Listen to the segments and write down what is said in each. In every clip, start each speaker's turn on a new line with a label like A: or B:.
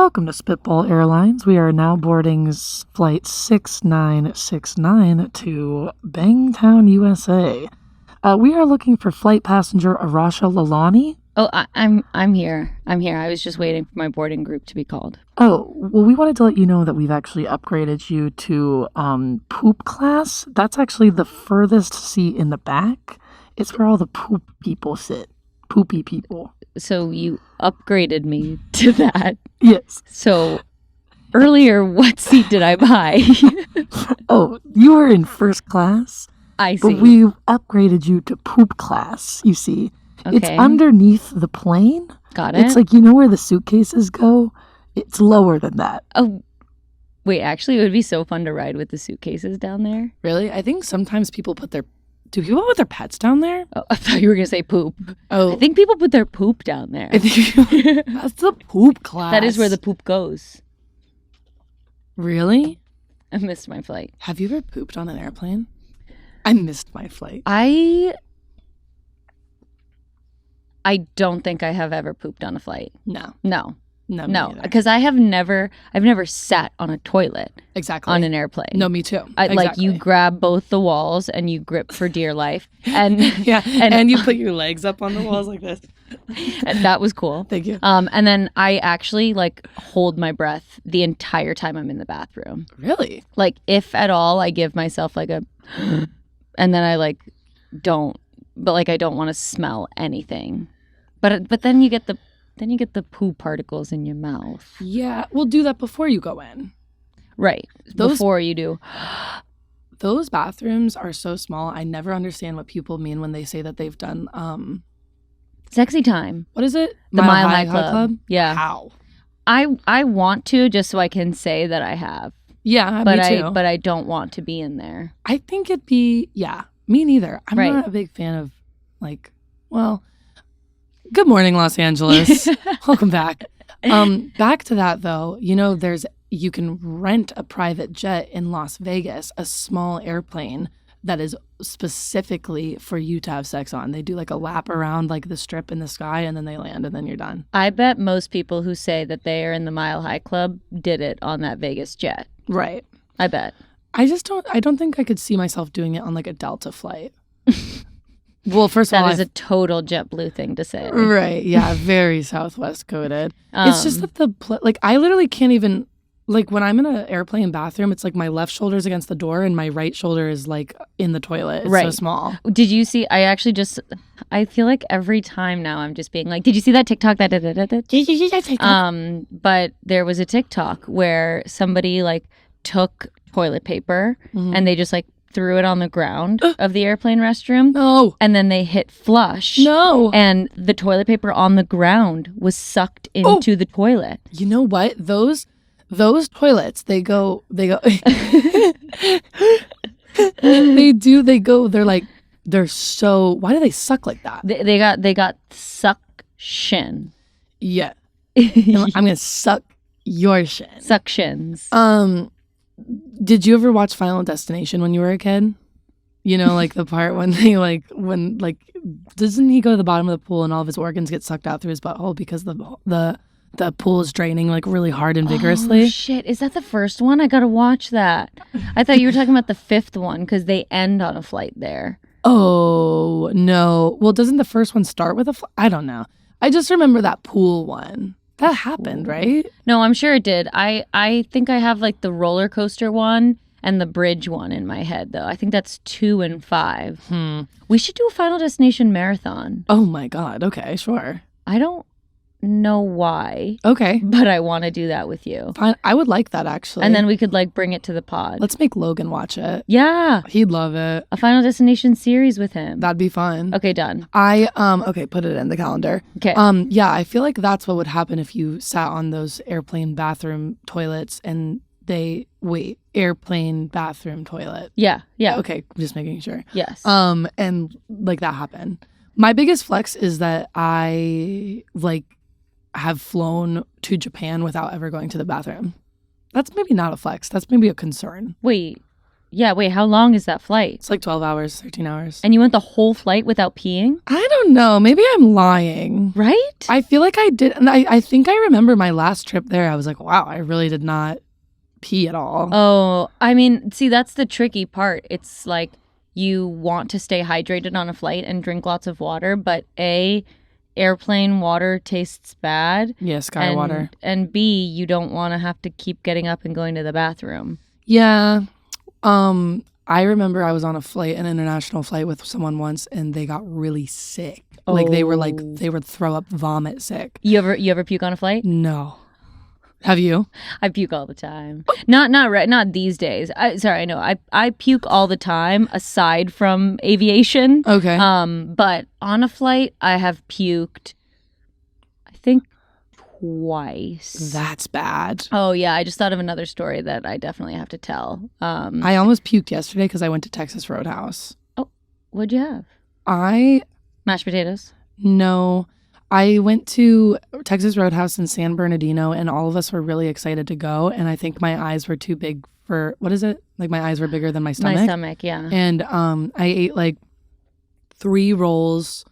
A: Welcome to Spitball Airlines. We are now boarding flight 6969 to Bangtown, USA. We are looking for flight passenger Arasha Lalani.
B: Oh, I'm here. I was just waiting for my boarding group to be called.
A: Oh, well, we wanted to let you know that we've actually upgraded you to poop class. That's actually the furthest seat in the back. It's where all the poop people sit. Poopy people.
B: So you upgraded me to that.
A: Yes.
B: So earlier, what seat did I buy?
A: Oh, you were in first class.
B: I see.
A: But we upgraded you to poop class, you see.
B: Okay.
A: It's underneath the plane.
B: Got it.
A: It's like, you know where the suitcases go? It's lower than that.
B: Oh, wait, actually, it would be so fun to ride with the suitcases down there.
A: Really? I think sometimes people do people put their pets down there?
B: Oh, I thought you were going to say poop.
A: Oh.
B: I think people put their poop down there.
A: That's the poop class.
B: That is where the poop goes.
A: Really?
B: I missed my flight.
A: Have you ever pooped on an airplane? I missed my flight.
B: I don't think I have ever pooped on a flight.
A: No.
B: No,
A: No,
B: because I've never sat on a toilet
A: exactly
B: on an airplane.
A: No, me too.
B: Like you grab both the walls and you grip for dear life, and
A: yeah, and you put your legs up on the walls like this.
B: And that was cool.
A: Thank you.
B: And then I actually hold my breath the entire time I'm in the bathroom.
A: Really?
B: Like if at all, I give myself a, and then I don't, but I don't want to smell anything. But then you get the poo particles in your mouth.
A: Yeah, we'll do that before you go in.
B: Right. Before you do.
A: Those bathrooms are so small. I never understand what people mean when they say that they've done
B: sexy time.
A: What is it?
B: The Mile High Club. Yeah.
A: How?
B: I want to just so I can say that I have.
A: Yeah,
B: but
A: me too.
B: But I don't want to be in there.
A: I think it'd be me neither. I'm
B: right.
A: not a big fan of good morning, Los Angeles. Welcome back. Back to that though, you can rent a private jet in Las Vegas, a small airplane that is specifically for you to have sex on. They do a lap around the strip in the sky and then they land and then you're done.
B: I bet most people who say that they are in the Mile High Club did it on that Vegas jet.
A: Right.
B: I bet.
A: I don't think I could see myself doing it on a Delta flight. Well, first of all,
B: that is a total JetBlue thing to say.
A: Right. Yeah. Very Southwest coded. It's just that I literally can't even, when I'm in an airplane bathroom, it's my left shoulder's against the door and my right shoulder is in the toilet. It's so small.
B: Did you see, I feel like every time now I'm just being did you see that TikTok? But there was a TikTok where somebody took toilet paper and they just threw it on the ground of the airplane restroom.
A: No.
B: And then they hit flush.
A: No.
B: And the toilet paper on the ground was sucked into the toilet.
A: You know what? Those toilets, they go they're so, why do they suck like that?
B: They got suction.
A: Yeah. I'm going to suck your shin.
B: Suctions.
A: Did you ever watch Final Destination when you were a kid? The part when they doesn't he go to the bottom of the pool and all of his organs get sucked out through his butthole because the pool is draining really hard and vigorously?
B: Oh, shit. Is that the first one? I gotta watch that. I thought you were talking about the fifth one because they end on a flight there.
A: Oh, no. Well, doesn't the first one start with a flight? I don't know. I just remember that pool one. That happened, right?
B: No, I'm sure it did. I think I have the roller coaster one and the bridge one in my head, though. I think that's 2 and 5. We should do a Final Destination marathon.
A: Oh, my God. Okay, sure.
B: I don't know why.
A: Okay.
B: But I want to do that with you.
A: Fine. I would like that, actually.
B: And then we could bring it to the pod.
A: Let's make Logan watch it.
B: Yeah.
A: He'd love it.
B: A Final Destination series with him.
A: That'd be fun.
B: Okay, done.
A: Okay, put it in the calendar.
B: Okay.
A: Yeah, I feel that's what would happen if you sat on those airplane bathroom toilets and airplane bathroom toilet.
B: Yeah.
A: Okay, just making sure.
B: Yes.
A: And that happened. My biggest flex is that I have flown to Japan without ever going to the bathroom. That's maybe not a flex. That's maybe a concern.
B: Wait, Yeah, wait, how long is that flight?
A: It's like 12 hours, 13 hours.
B: And you went the whole flight without peeing?
A: I don't know. Maybe I'm lying.
B: Right?
A: I feel like I did. And I think I remember my last trip there. I was like, wow, I really did not pee at all.
B: Oh, I mean, see, that's the tricky part. It's like you want to stay hydrated on a flight and drink lots of water, but A, airplane water tastes bad.
A: Yeah, sky water.
B: And B, you don't want to have to keep getting up and going to the bathroom.
A: Yeah. I remember I was on an international flight with someone once, and they got really sick. Like they would throw up vomit sick.
B: You ever puke on a flight?
A: No. Have you?
B: I puke all the time. Not these days. I puke all the time aside from aviation.
A: Okay.
B: But on a flight I have puked I think twice.
A: That's bad.
B: Oh yeah, I just thought of another story that I definitely have to tell.
A: I almost puked yesterday because I went to Texas Roadhouse.
B: Oh, what'd you have?
A: Mashed
B: potatoes?
A: No. I went to Texas Roadhouse in San Bernardino, and all of us were really excited to go. And I think my eyes were too big for, what is it? Like my eyes were bigger than my stomach.
B: My stomach, yeah.
A: And I ate like 3 rolls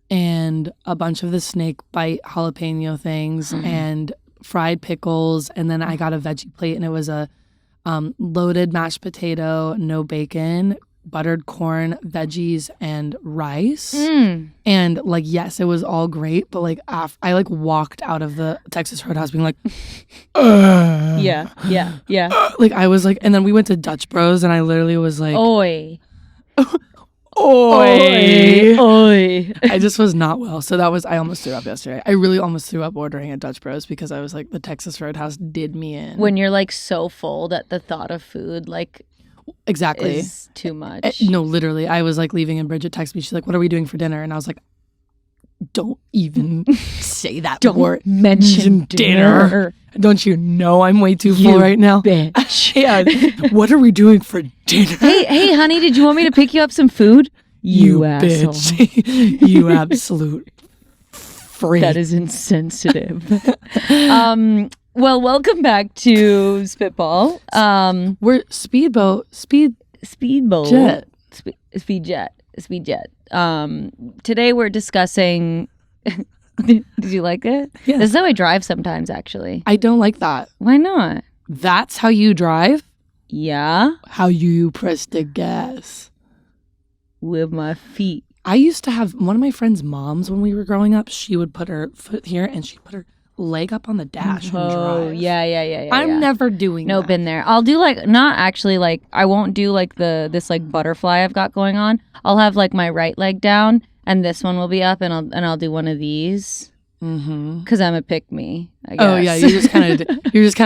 A: and a bunch of the snake bite jalapeno things and fried pickles. And then I got a veggie plate, and it was a loaded mashed potato, no bacon, buttered corn, veggies, and rice. And like, yes, it was all great, but like I like walked out of the Texas Roadhouse being like,
B: yeah.
A: Like I was like, and then we went to Dutch Bros, and I literally was like,
B: oi.
A: Oi. I just was not well. So I almost threw up yesterday. I really almost threw up ordering at Dutch Bros because I was like, the Texas Roadhouse did me in.
B: When you're like so full that the thought of food like
A: exactly
B: is too much.
A: No, literally. I was like leaving, and Bridget texted me. She's like, what are we doing for dinner? And I was like, don't even say that.
B: Don't mention dinner.
A: Don't you know I'm way too full right now?
B: Bitch.
A: Yeah. What are we doing for dinner?
B: Hey, honey, did you want me to pick you up some food?
A: You
B: asshole.
A: Bitch. You absolute freak.
B: That is insensitive. Well, welcome back to Spitball.
A: We're Speedboat.
B: Jet. Today we're discussing. Did you like it?
A: Yeah.
B: This is how I drive sometimes, actually.
A: I don't like that.
B: Why not?
A: That's how you drive?
B: Yeah.
A: How you press the gas?
B: With my feet.
A: I used to have one of my friend's moms when we were growing up. She would put her foot here, and she'd put her leg up on the dash and drive.
B: Oh, yeah.
A: I'm never doing that.
B: No, been there. I'll do like, not actually like, I won't do like this like butterfly I've got going on. I'll have like my right leg down, and this one will be up, and I'll do one of these. Because I'm a pick-me, I guess.
A: Oh yeah, you're just kind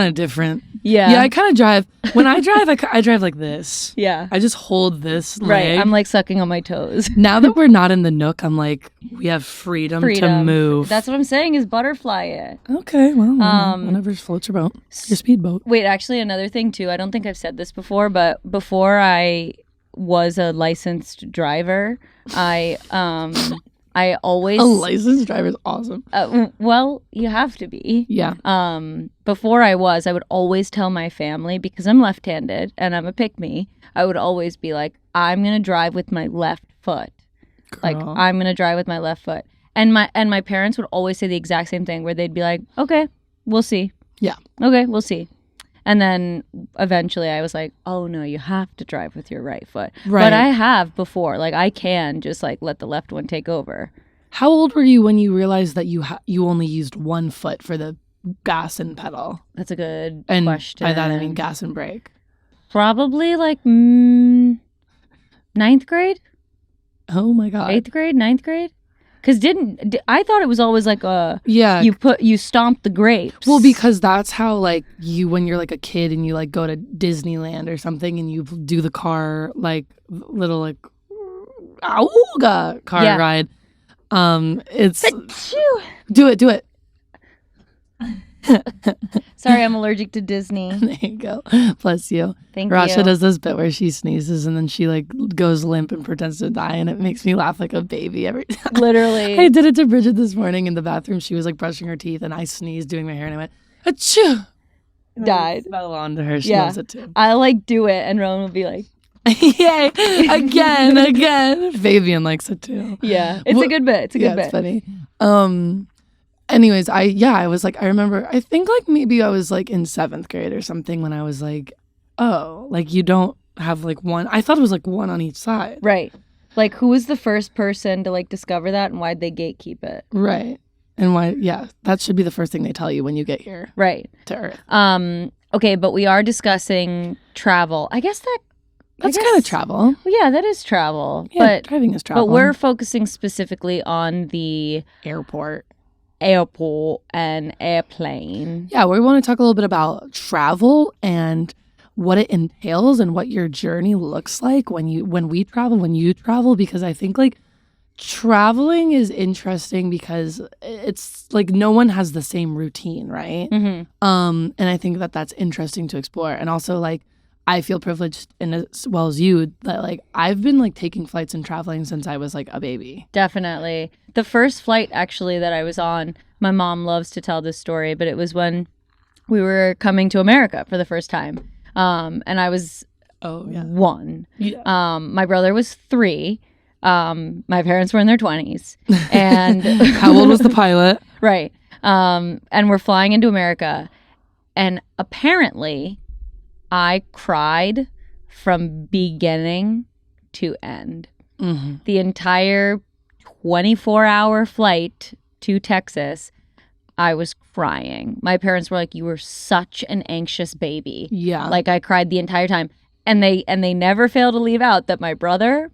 A: of different.
B: Yeah,
A: I kind of drive. When I drive, I drive like this.
B: Yeah,
A: I just hold this leg.
B: Right, I'm like sucking on my toes.
A: Now that we're not in the Nook, I'm like, we have freedom to move.
B: That's what I'm saying is butterfly it.
A: Okay, well, whenever floats your boat, your speedboat.
B: Wait, actually, another thing too. I don't think I've said this before, but before I was a licensed driver, I always...
A: A licensed driver is awesome.
B: Well, you have to be.
A: Yeah.
B: Before I would always tell my family, because I'm left-handed and I'm a pick-me, I would always be like, I'm going to drive with my left foot.
A: Girl.
B: Like, I'm going to drive with my left foot. And my parents would always say the exact same thing, where they'd be like, okay, we'll see.
A: Yeah.
B: Okay, we'll see. And then eventually I was like, oh no, you have to drive with your right foot.
A: Right.
B: But I have before. Like, I can just like let the left one take over.
A: How old were you when you realized that you only used one foot for the gas and pedal?
B: That's a good
A: and
B: question.
A: By that I mean gas and brake.
B: Probably like 9th grade?
A: Oh my God.
B: 8th grade? 9th grade? Because I thought it was always like you stomp the grapes.
A: Well, because that's how like when you're like a kid and you like go to Disneyland or something and you do the car like little like auga car ride. It's do it.
B: Sorry, I'm allergic to Disney.
A: There you go. Bless you.
B: Thank
A: Rasha
B: you.
A: does this bit where she sneezes and then she like goes limp and pretends to die, and it makes me laugh like a baby every time.
B: Literally.
A: I did it to Bridget this morning in the bathroom. She was like brushing her teeth and I sneezed doing my hair and I went, achoo!
B: Died.
A: It fell onto her. She loves it too.
B: I like do it and Rowan will be like,
A: Yay! Again. Fabian likes it too.
B: Yeah, it's a good bit. It's a good bit.
A: It's funny. Anyways, I was like, I remember, I think like maybe I was like in 7th grade or something when I was like, oh, like you don't have like one. I thought it was like one on each side.
B: Right. Like who was the first person to like discover that and why'd they gatekeep it?
A: Right. And why? Yeah, that should be the first thing they tell you when you get here.
B: Right.
A: To Earth.
B: Okay, but we are discussing travel. I guess
A: that's kind of travel.
B: Well, yeah, that is travel.
A: Yeah,
B: but
A: driving is travel.
B: But we're focusing specifically on the
A: airport
B: and airplane.
A: Yeah, we want to talk a little bit about travel and what it entails and what your journey looks like when you travel, because I think like traveling is interesting because it's like no one has the same routine, right?
B: Mm-hmm.
A: And I think that that's interesting to explore. And also like I feel privileged in as well as you that like I've been like taking flights and traveling since I was like a baby.
B: Definitely. The first flight actually that I was on, my mom loves to tell this story, but it was when we were coming to America for the first time. And I was 1.
A: Yeah.
B: My brother was 3. My parents were in their 20s. And
A: how old was the pilot?
B: Right. And we're flying into America. And apparently I cried from beginning to end.
A: Mm-hmm.
B: The entire 24-hour flight to Texas, I was crying. My parents were like, you were such an anxious baby.
A: Yeah.
B: Like I cried the entire time. And they never fail to leave out that my brother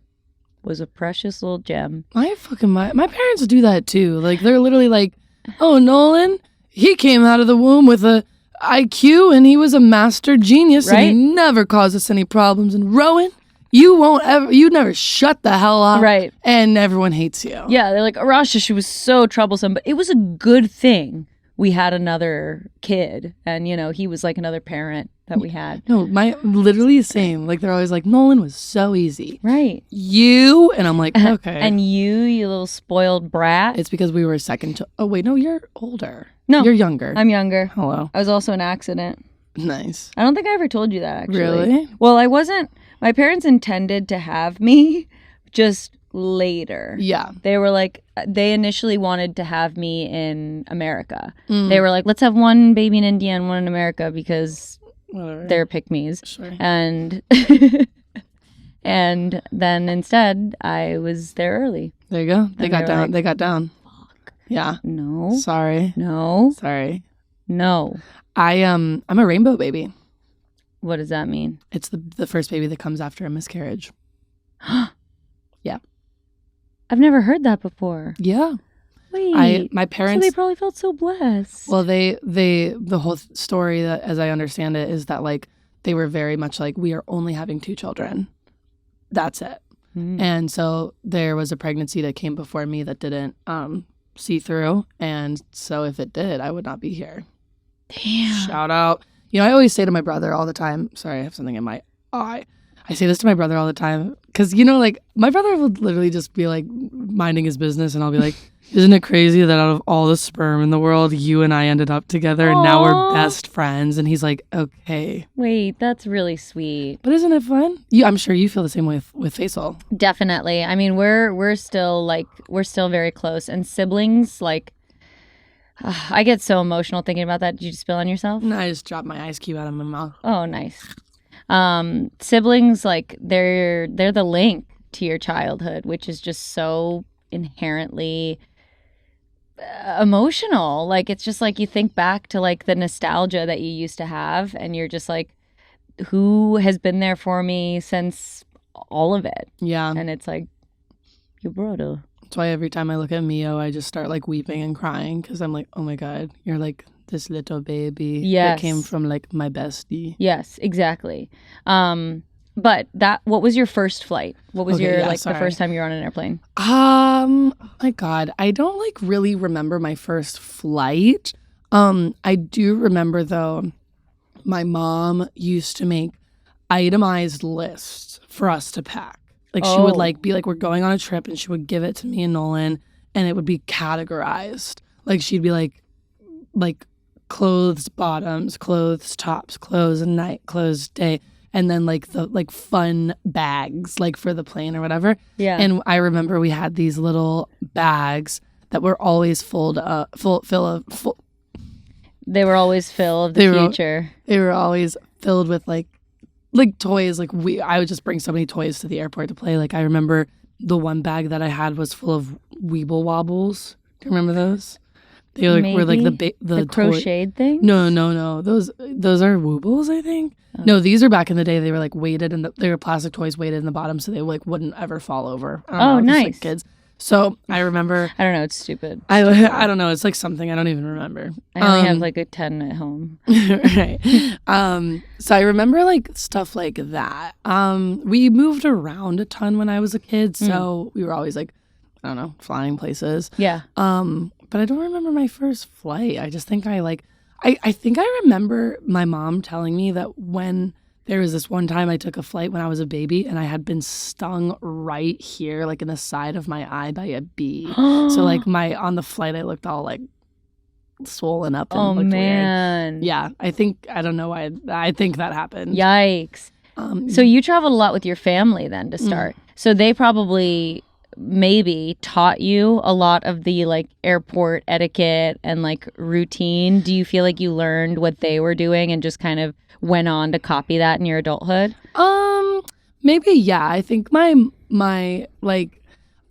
B: was a precious little gem.
A: My parents do that too. Like they're literally like, oh, Nolan, he came out of the womb with a IQ and he was a master genius,
B: right?
A: And he never caused us any problems. And Rowan, you never shut the hell up.
B: Right.
A: And everyone hates you.
B: Yeah, they're like, Arasha, she was so troublesome, but it was a good thing we had another kid. And, you know, he was like another parent that we had.
A: No, literally the same. Like they're always like, Nolan was so easy.
B: Right.
A: You, and I'm like, okay.
B: And you little spoiled brat.
A: It's because we were second to, oh wait, no, you're older.
B: No.
A: You're younger.
B: I'm younger.
A: Hello.
B: I was also an accident.
A: Nice.
B: I don't think I ever told you that, actually.
A: Really?
B: Well, I wasn't. My parents intended to have me just later.
A: Yeah.
B: They were like, they initially wanted to have me in America. They were like, let's have one baby in India and one in America because they're pick-me's.
A: Sure.
B: And and then instead, I was there early.
A: There you go. They got down.
B: Like,
A: they got down. Fuck. Yeah.
B: No.
A: Sorry.
B: No.
A: Sorry.
B: No.
A: I'm a rainbow baby.
B: What does that mean?
A: It's the first baby that comes after a miscarriage. Yeah.
B: I've never heard that before.
A: Yeah.
B: Wait.
A: My parents.
B: So they probably felt so blessed.
A: Well, the whole story, that, as I understand it, is that like they were very much like, we are only having 2 children. That's it. And so there was a pregnancy that came before me that didn't see through, and so if it did, I would not be here.
B: Damn.
A: Shout out. You know, I always say to my brother all the time, sorry, I have something in my eye. I say this to my brother all the time because, you know, like my brother will literally just be like minding his business and I'll be like, isn't it crazy that out of all the sperm in the world, you and I ended up together and now we're best friends? And he's like, okay.
B: Wait, that's really sweet.
A: But isn't it fun? I'm sure you feel the same way with Faisal. Definitely.
B: I mean, we're still very close, and siblings, like, I get so emotional thinking about that. Did you spill on yourself?
A: No, I just dropped my ice cube out of my mouth.
B: Oh, nice. Siblings, like, they're the link to your childhood, which is just so inherently emotional. Like, it's just like you think back to like the nostalgia that you used to have, and you're just like, who has been there for me since all of it? Yeah. And it's like, your brother.
A: That's why every time I look at Mio, I just start like weeping and crying because I'm like, oh my God, you're like this little baby that came from like my bestie.
B: Yes, exactly. But what was your first flight? What was the first time you were on an airplane?
A: Oh my God, I don't like really remember my first flight. I do remember though, my mom used to make itemized lists for us to pack. Like she would like be like, we're going on a trip, and she would give it to me and Nolan, and it would be categorized. Like she'd be like clothes bottoms, clothes tops, clothes night, clothes day. and then like the like fun bags like for the plane or whatever.
B: Yeah.
A: And I remember we had these little bags that were always full.
B: They were always Phil of the future.
A: They were always filled with like toys. Like I would just bring so many toys to the airport to play. Like I remember the one bag that I had was full of Weeble Wobbles. Do you remember those? They were like the
B: crocheted thing.
A: No. Those are Woobles, I think. Oh. No, these are back in the day. They were like weighted, and they were plastic toys weighted in the bottom, so they like wouldn't ever fall over.
B: Nice,
A: like kids. So I remember.
B: I don't know. It's stupid.
A: I don't know. It's like something I don't even remember.
B: I only have like a 10 at home.
A: Right. So I remember like stuff like that. We moved around a ton when I was a kid, so we were always like, I don't know, flying places.
B: Yeah.
A: But I don't remember my first flight. I just think I think I remember my mom telling me that when there was this one time I took a flight when I was a baby and I had been stung right here, like in the side of my eye by a bee. So like on the flight I looked all like swollen up and looked weird. Yeah, I don't know why. I think that happened.
B: Yikes. So you traveled a lot with your family then to start. So they probably maybe taught you a lot of the like airport etiquette and like routine. Do you feel like you learned what they were doing and just kind of went on to copy that in your adulthood?
A: Maybe, yeah. I think my like,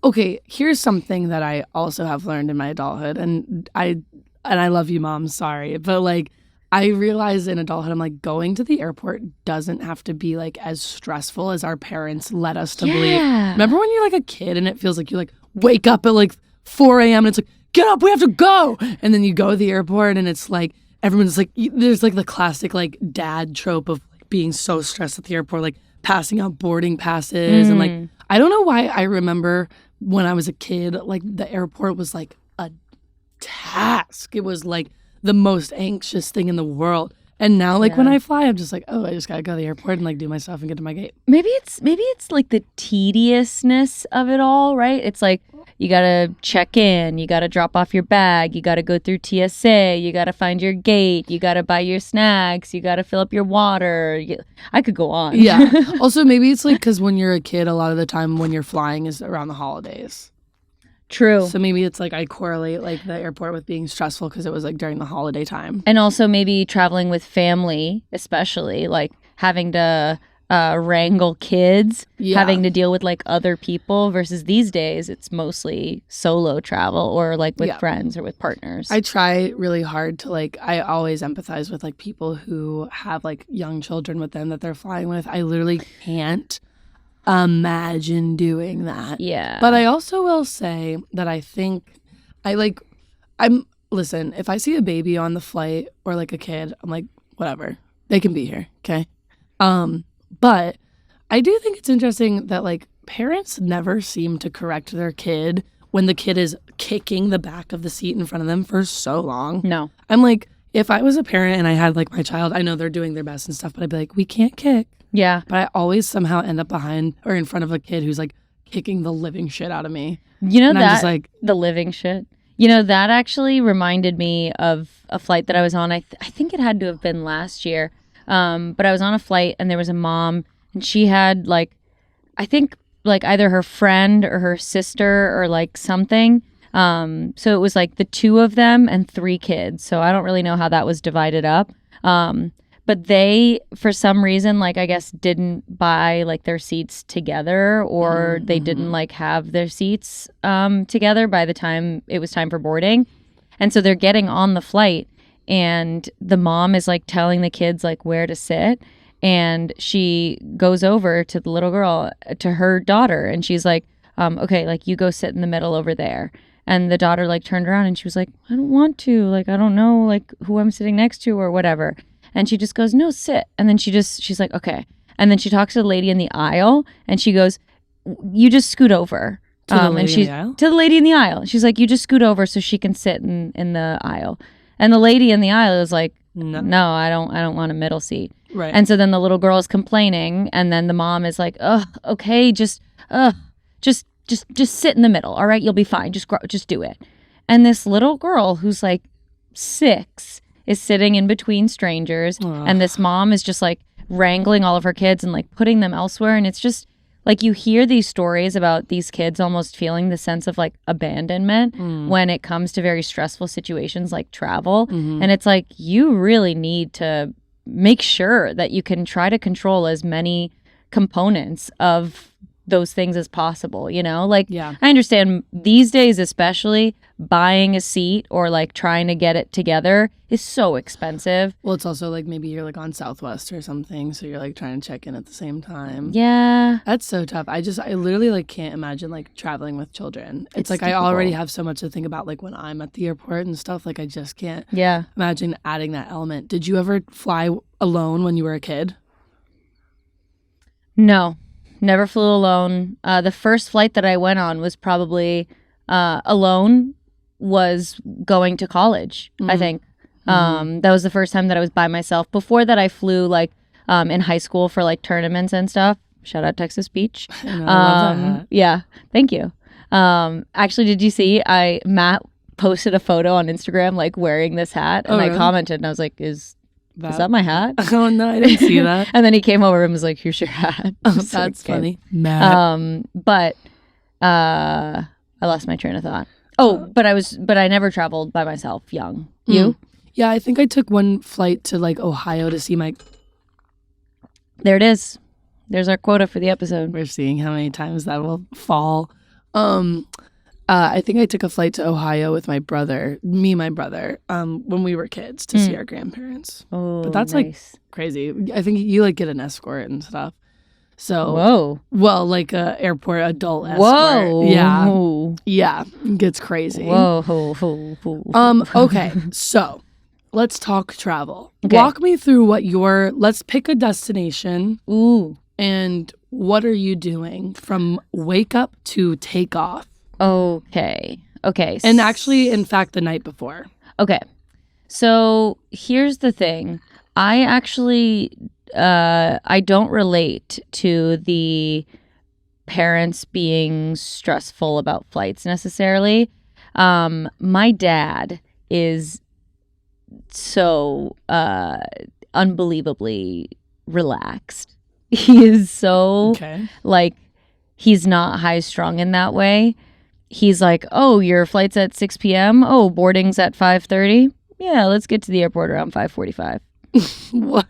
A: okay, here's something that I also have learned in my adulthood, and I love you, Mom, sorry, but like I realized in adulthood, I'm like, going to the airport doesn't have to be like as stressful as our parents led us to believe. Remember when you're like a kid and it feels like you like wake up at like 4 a.m. and it's like, get up, we have to go. And then you go to the airport and it's like, everyone's like, there's like the classic like dad trope of like being so stressed at the airport, like passing out boarding passes. And like, I don't know why I remember when I was a kid, like the airport was like a task. It was like the most anxious thing in the world. And now like when I fly, I'm just like, oh, I just gotta go to the airport and like do my stuff and get to my gate.
B: Maybe it's like the tediousness of it all, right? It's like you gotta check in, you gotta drop off your bag, you gotta go through TSA, you gotta find your gate, you gotta buy your snacks, you gotta fill up your water. I could go on.
A: Yeah. Also, maybe it's like because when you're a kid, a lot of the time when you're flying is around the holidays.
B: True.
A: So maybe it's like I correlate like the airport with being stressful because it was like during the holiday time.
B: And also maybe traveling with family, especially like having to wrangle kids, having to deal with like other people versus these days it's mostly solo travel or like with friends or with partners.
A: I try really hard to like, I always empathize with like people who have like young children with them that they're flying with. I literally can't imagine doing that.
B: Yeah.
A: But I also will say that I think listen, if I see a baby on the flight or like a kid, I'm like, whatever, they can be here. Okay. But I do think it's interesting that like parents never seem to correct their kid when the kid is kicking the back of the seat in front of them for so long.
B: No.
A: I'm like, if I was a parent and I had like my child, I know they're doing their best and stuff, but I'd be like, we can't kick.
B: Yeah.
A: But I always somehow end up behind or in front of a kid who's like kicking the living shit out of me.
B: You know,
A: and
B: that,
A: I'm just like,
B: the living shit. You know, that actually reminded me of a flight that I was on. I think it had to have been last year. But I was on a flight and there was a mom and she had like, I think like either her friend or her sister or like something. So it was like the two of them and 3 kids. So I don't really know how that was divided up. But they, for some reason, like I guess didn't buy like their seats together or they didn't like have their seats together by the time it was time for boarding. And so they're getting on the flight and the mom is like telling the kids like where to sit. And she goes over to the little girl, to her daughter. And she's like, okay, like you go sit in the middle over there. And the daughter like turned around and she was like, I don't want to. Like, I don't know like who I'm sitting next to or whatever. And she just goes, no, sit. And then she's like, okay. And then she talks to the lady in the aisle and she goes, you just scoot over.
A: To the lady in the aisle?
B: To the lady in the aisle. She's like, you just scoot over so she can sit in the aisle. And the lady in the aisle is like, no, I don't want a middle seat.
A: Right.
B: And so then the little girl is complaining. And then the mom is like, okay, just sit in the middle. All right, you'll be fine. Just do it. And this little girl who's like 6 is sitting in between strangers. And this mom is just like wrangling all of her kids and like putting them elsewhere. And it's just like you hear these stories about these kids almost feeling the sense of like abandonment when it comes to very stressful situations like travel. And it's like you really need to make sure that you can try to control as many components of those things as possible, you know? Like, I understand these days, especially buying a seat or like trying to get it together is so expensive.
A: Well, it's also like maybe you're like on Southwest or something, so you're like trying to check in at the same time.
B: Yeah.
A: That's so tough. I literally like can't imagine like traveling with children. It's like
B: difficult.
A: I already have so much to think about like when I'm at the airport and stuff. Like I just can't imagine adding that element. Did you ever fly alone when you were a kid?
B: No. Never flew alone. The first flight that I went on was probably alone, was going to college, I think. That was the first time that I was by myself. Before that, I flew like in high school for like tournaments and stuff. Shout out Texas Beach.
A: I know, I love that hat.
B: Yeah, thank you. Actually, did you see Matt posted a photo on Instagram like wearing this hat, and I commented and I was like, Is that my hat?
A: Oh, no, I didn't see that.
B: And then he came over and was like, here's your hat.
A: Oh, that's funny. Matt.
B: But I lost my train of thought. But I never traveled by myself young. You?
A: Yeah, I think I took one flight to like Ohio to see my...
B: There it is. There's our quota for the episode.
A: We're seeing how many times that will fall. I think I took a flight to Ohio with my brother, when we were kids to see our grandparents.
B: Oh,
A: but that's
B: nice.
A: like crazy. I think you like get an escort and stuff. So,
B: whoa.
A: Well, like a airport adult escort.
B: Whoa.
A: Yeah. Yeah. It gets crazy.
B: Whoa.
A: Okay. So let's talk travel.
B: Okay.
A: Walk me through let's pick a destination.
B: Ooh.
A: And what are you doing from wake up to take off?
B: Okay.
A: And actually, in fact, the night before.
B: Okay. So here's the thing. I actually, I don't relate to the parents being stressful about flights necessarily. My dad is so unbelievably relaxed. He is so, like, he's not high strung in that way. He's like, oh, your flight's at 6 p.m.? Oh, boarding's at 5:30? Yeah, let's get to the airport around 5:45.
A: What?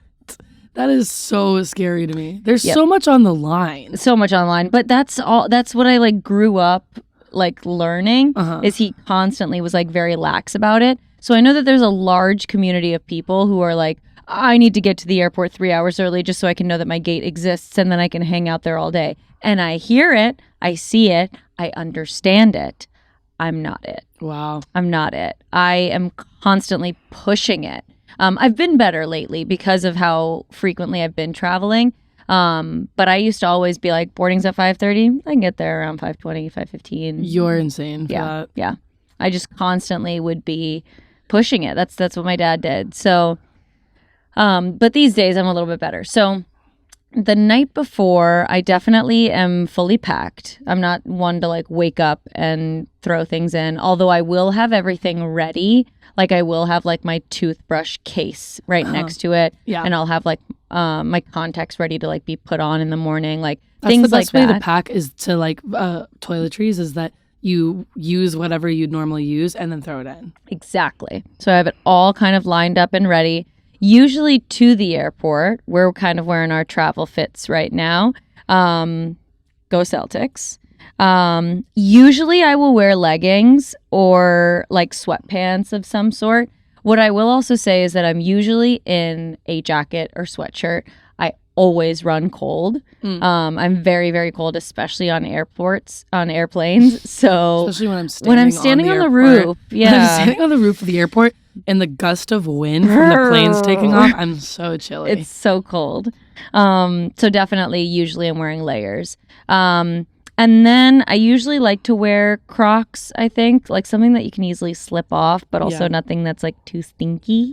A: That is so scary to me. There's so much on the line.
B: So much online. But that's what I, like, grew up, like, learning, is he constantly was, like, very lax about it. So I know that there's a large community of people who are like, I need to get to the airport 3 hours early just so I can know that my gate exists and then I can hang out there all day. And I hear it, I see it, I understand it. I'm not it.
A: Wow.
B: I'm not it. I am constantly pushing it. I've been better lately because of how frequently I've been traveling. But I used to always be like, boarding's at 5:30. I can get there around 5:20, 5:15.
A: You're insane for that.
B: Yeah. I just constantly would be pushing it. That's what my dad did. So, but these days I'm a little bit better. So the night before, I definitely am fully packed. I'm not one to like wake up and throw things in, although I will have everything ready. Like I will have like my toothbrush case right next to it. Yeah. And I'll have like my contacts ready to like be put on in the morning. Like
A: that's
B: things
A: the best
B: like
A: way
B: that.
A: to pack is to like toiletries is that you use whatever you'd normally use and then throw it in.
B: Exactly. So I have it all kind of lined up and ready. Usually to the airport. We're kind of wearing our travel fits right now. Go Celtics. Usually I will wear leggings or like sweatpants of some sort. What I will also say is that I'm usually in a jacket or sweatshirt. I always run cold. I'm very, very cold, especially on airplanes. So
A: especially when I'm standing
B: on the
A: airport.
B: roof. Yeah.
A: When I'm standing on the roof of the airport and the gust of wind from the planes taking off, I'm so chilly.
B: It's so cold. So definitely, usually I'm wearing layers. And then I usually like to wear Crocs, I think, like something that you can easily slip off, but also nothing that's like too stinky.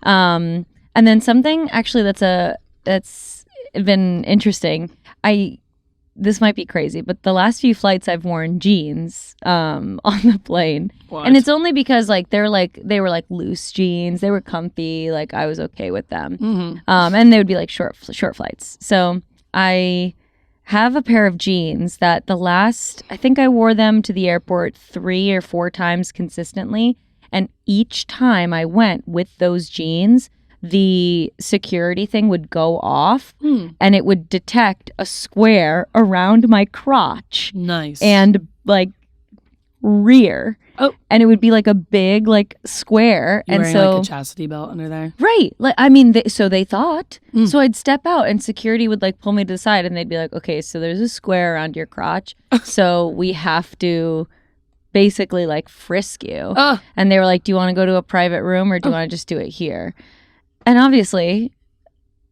B: And then something actually that's been interesting. this might be crazy, but the last few flights I've worn jeans on the plane.
A: What?
B: And it's only because like they were like loose jeans. They were comfy. Like I was okay with them.
A: Mm-hmm.
B: And they would be like short flights. So I have a pair of jeans that I think I wore them to the airport 3 or 4 times consistently. And each time I went with those jeans, the security thing would go off and it would detect a square around my crotch.
A: Nice.
B: And like rear.
A: Oh.
B: And it would be like a big like square.
A: You're
B: and
A: wearing
B: so
A: like a chastity belt under there.
B: Right. Like I mean so they thought. So I'd step out and security would like pull me to the side and they'd be like, okay, so there's a square around your crotch. So we have to basically like frisk you. And they were like, do you want to go to a private room or do you want to just do it here? And obviously,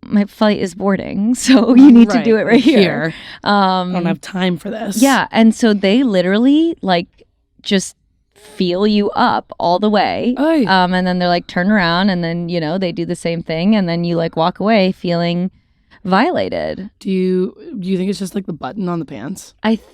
B: my flight is boarding, so you need to do it right here.
A: I don't have time for this.
B: Yeah, and so they literally like just feel you up all the way, and then they're like turn around, and then they do the same thing, and then you like walk away feeling violated.
A: Do you think it's just like the button on the pants?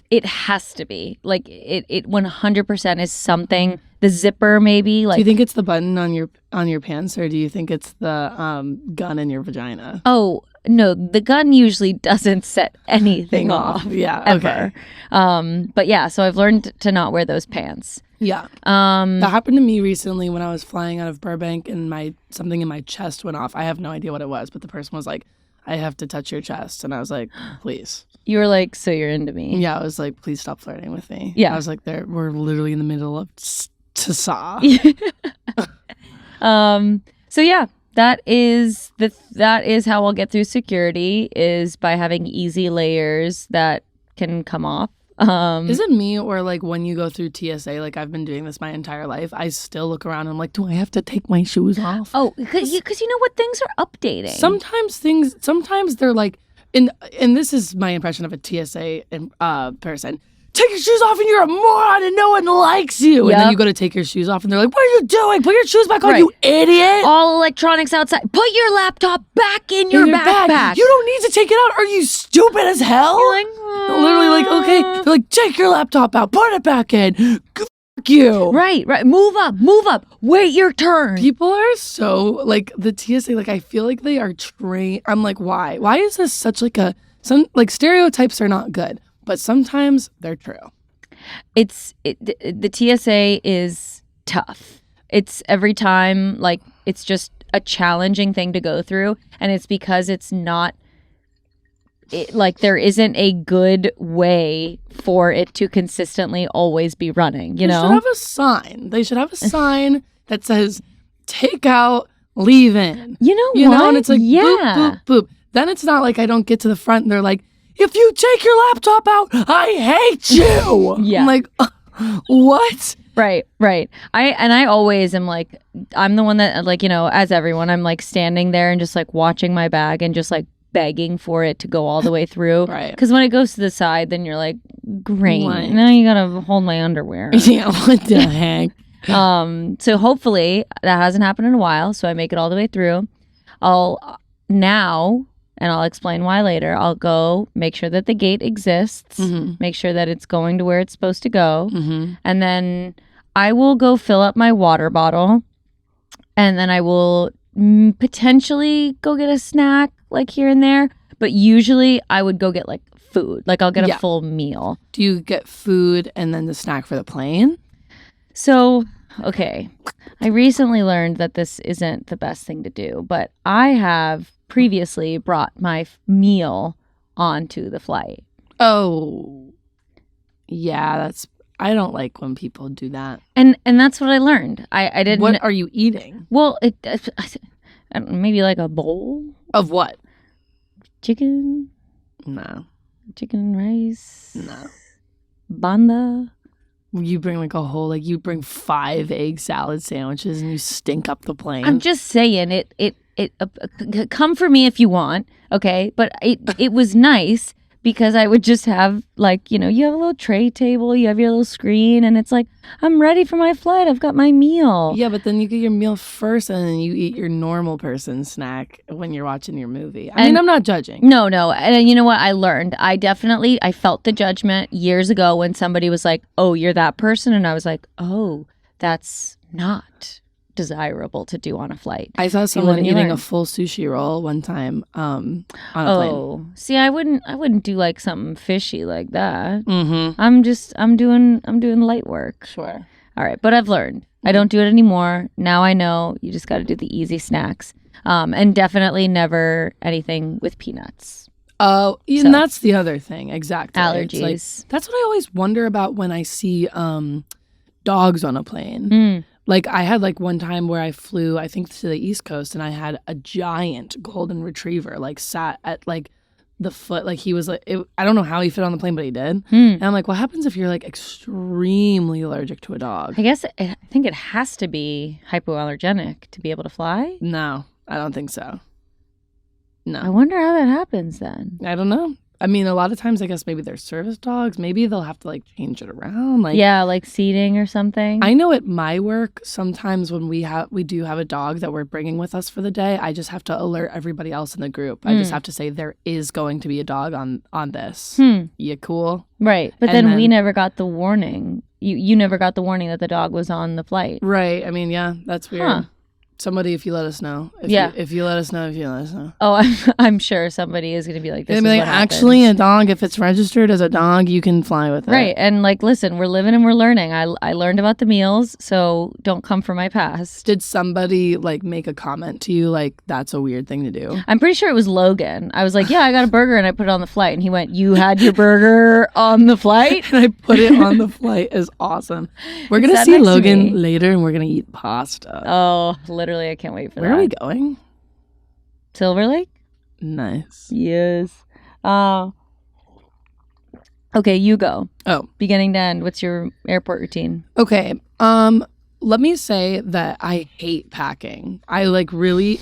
B: It has to be like it 100% is something. The zipper maybe like.
A: Do you think it's the button on your pants, or do you think it's the gun in your vagina?
B: Oh no, the gun usually doesn't set anything off.
A: Yeah,
B: ever.
A: Okay.
B: But yeah, so I've learned to not wear those pants.
A: Yeah. That happened to me recently when I was flying out of Burbank and something in my chest went off. I have no idea what it was, but the person was like, I have to touch your chest. And I was like, please.
B: You were like, so you're into me.
A: Yeah, I was like, please stop flirting with me.
B: Yeah.
A: I was like, we're literally in the middle of tsa.
B: So yeah, that is how I'll get through security, is by having easy layers that can come off.
A: Is it me, or like when you go through TSA, like I've been doing this my entire life, I still look around and I'm like, do I have to take my shoes off?
B: Oh, because you know what, things are updating.
A: Sometimes they're like, and this is my impression of a TSA person. Take your shoes off and you're a moron and no one likes you.
B: Yep.
A: And then you go to take your shoes off and they're like, what are you doing? Put your shoes back on, you idiot.
B: All electronics outside. Put your laptop back in your backpack.
A: You don't need to take it out. Are you stupid as hell?
B: You're like,
A: literally like, okay. They're like, take your laptop out. Put it back in. Fuck you.
B: Right. Move up. Wait your turn.
A: People are so, like, the TSA, like, I feel like they are trained. I'm like, why? Why is this such like stereotypes are not good. But sometimes they're true.
B: The TSA is tough. It's every time, like, it's just a challenging thing to go through. And it's because it's not, like, there isn't a good way for it to consistently always be running, you know?
A: They should have a sign. They should have a sign that says, take out, leave in.
B: You know,
A: and it's like,
B: yeah.
A: boop, boop, boop. Then it's not like I don't get to the front and they're like, if you take your laptop out, I hate you.
B: Yeah.
A: I'm like, what?
B: Right. I always am like, I'm the one that, like, as everyone, I'm like standing there and just like watching my bag and just like begging for it to go all the way through.
A: Right.
B: Because when it goes to the side, then you're like, great.
A: What?
B: Now you gotta hold my underwear.
A: Yeah, what the heck?
B: So hopefully that hasn't happened in a while. So I make it all the way through. And I'll explain why later. I'll go make sure that the gate exists, make sure that it's going to where it's supposed to go. And then I will go fill up my water bottle. And then I will potentially go get a snack like here and there. But usually I would go get like food. Like I'll get a full meal.
A: Do you get food and then the snack for the plane?
B: So, okay. I recently learned that this isn't the best thing to do. But I have previously brought my meal onto the flight.
A: Oh, yeah, I don't like when people do that.
B: And that's what I learned. I didn't.
A: What are you eating?
B: Well, maybe like a bowl
A: of what?
B: Chicken.
A: No.
B: Chicken and rice.
A: No.
B: Banda.
A: You bring like you bring 5 egg salad sandwiches and you stink up the plane.
B: I'm just saying it come for me if you want, okay? But it was nice because I would just have like, you have a little tray table, you have your little screen, and it's like, I'm ready for my flight. I've got my meal.
A: Yeah, but then you get your meal first and then you eat your normal person snack when you're watching your movie. I mean, I'm not judging.
B: No. And you know what I learned? I felt the judgment years ago when somebody was like, oh, you're that person. And I was like, oh, that's not desirable to do on a flight.
A: I saw someone eating a full sushi roll one time on a plane.
B: Oh, see, I wouldn't do like something fishy like that.
A: Mm-hmm.
B: I'm doing light work.
A: Sure.
B: All right, but I've learned. I don't do it anymore. Now I know you just got to do the easy snacks. And definitely never anything with peanuts.
A: Oh, and that's the other thing. Exactly.
B: Allergies.
A: That's what I always wonder about when I see dogs on a plane. Like I had like one time where I flew, I think to the East Coast, and I had a giant golden retriever like sat at like the foot, like he was like, I don't know how he fit on the plane, but he did. And I'm like, what happens if you're like extremely allergic to a dog?
B: I think it has to be hypoallergenic to be able to fly.
A: No, I don't think so. No.
B: I wonder how that happens then.
A: I don't know. I mean, a lot of times, I guess maybe they're service dogs. Maybe they'll have to like change it around. Like,
B: yeah, like seating or something.
A: I know at my work, sometimes when we do have a dog that we're bringing with us for the day, I just have to alert everybody else in the group. I just have to say there is going to be a dog on this. You cool?
B: Right. But then we never got the warning. You never got the warning that the dog was on the flight.
A: Right. I mean, yeah, that's weird. Huh. Somebody, if you let us know. If you let us know.
B: Oh, I'm sure somebody is going to be like, this is
A: like,
B: what
A: actually, a dog, if it's registered as a dog, you can fly with it.
B: Right. And like, listen, we're living and we're learning. I learned about the meals, so don't come for my past.
A: Did somebody like make a comment to you like, that's a weird thing to do?
B: I'm pretty sure it was Logan. I was like, yeah, I got a burger and I put it on the flight. And he went, you had your burger on the flight?
A: And I put it on the flight. Is awesome. We're going to see Logan later and we're going to eat pasta.
B: Oh, literally, I can't wait for that.
A: Where are we going?
B: Silver Lake?
A: Nice.
B: Yes. Okay, you go.
A: Oh.
B: Beginning to end, what's your airport routine?
A: Okay. Let me say that I hate packing. It really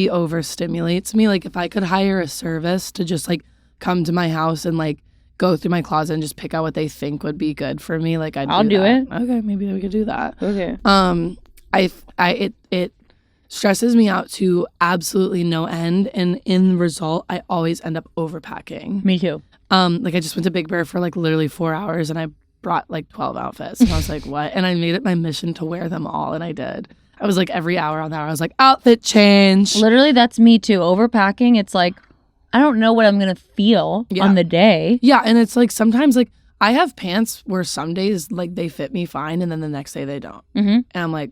A: overstimulates me. Like if I could hire a service to just like come to my house and like go through my closet and just pick out what they think would be good for me, like I'll do
B: it.
A: Okay, maybe we could do that.
B: Okay.
A: It stresses me out to absolutely no end, and in result, I always end up overpacking.
B: Me too.
A: Like I just went to Big Bear for like literally 4 hours, and I brought like 12 outfits, and I was like, what? And I made it my mission to wear them all, and I did. I was like every hour on the hour, I was like, outfit change.
B: Literally, that's me too. Overpacking, it's like I don't know what I'm gonna feel on the day.
A: Yeah, and it's like sometimes like I have pants where some days like they fit me fine, and then the next day they don't, and I'm like.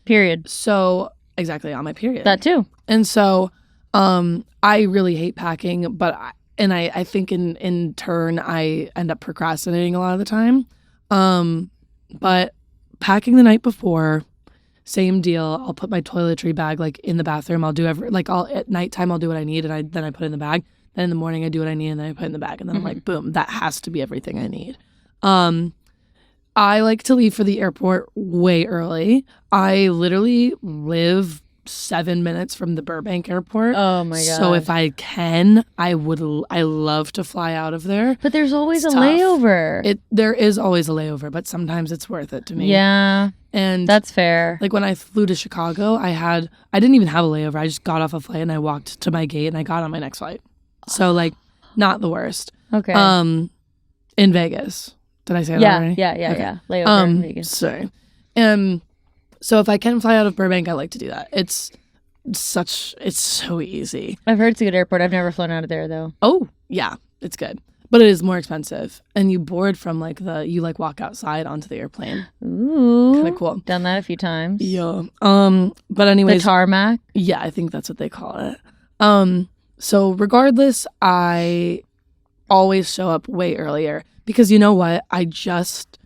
B: Period.
A: So, exactly, on my period.
B: That too.
A: And so, I really hate packing, but I think in turn, I end up procrastinating a lot of the time. But packing the night before, same deal. I'll put my toiletry bag like in the bathroom. I'll do at nighttime I'll do what I need, and then I put it in the bag. Then in the morning I do what I need, and then I put it in the bag, and then I'm like, boom, that has to be everything I need. I like to leave for the airport way early. I literally live 7 minutes from the Burbank airport.
B: Oh my god!
A: So if I can, I love to fly out of there.
B: But there's always a layover.
A: There is always a layover, but sometimes it's worth it to me.
B: Yeah,
A: and
B: that's fair.
A: Like when I flew to Chicago, I didn't even have a layover. I just got off a flight and I walked to my gate and I got on my next flight. So like, not the worst.
B: Okay.
A: In Vegas. Did I say that already?
B: Yeah. Layover in Vegas.
A: Sorry. So if I can fly out of Burbank, I like to do that. It's so easy.
B: I've heard it's a good airport. I've never flown out of there though.
A: Oh, yeah. It's good. But it is more expensive. And you board from you walk outside onto the airplane.
B: Ooh.
A: Kind of cool.
B: Done that a few times.
A: Yeah. But anyways.
B: The tarmac?
A: Yeah, I think that's what they call it. So regardless, I always show up way earlier. Because you know what? I just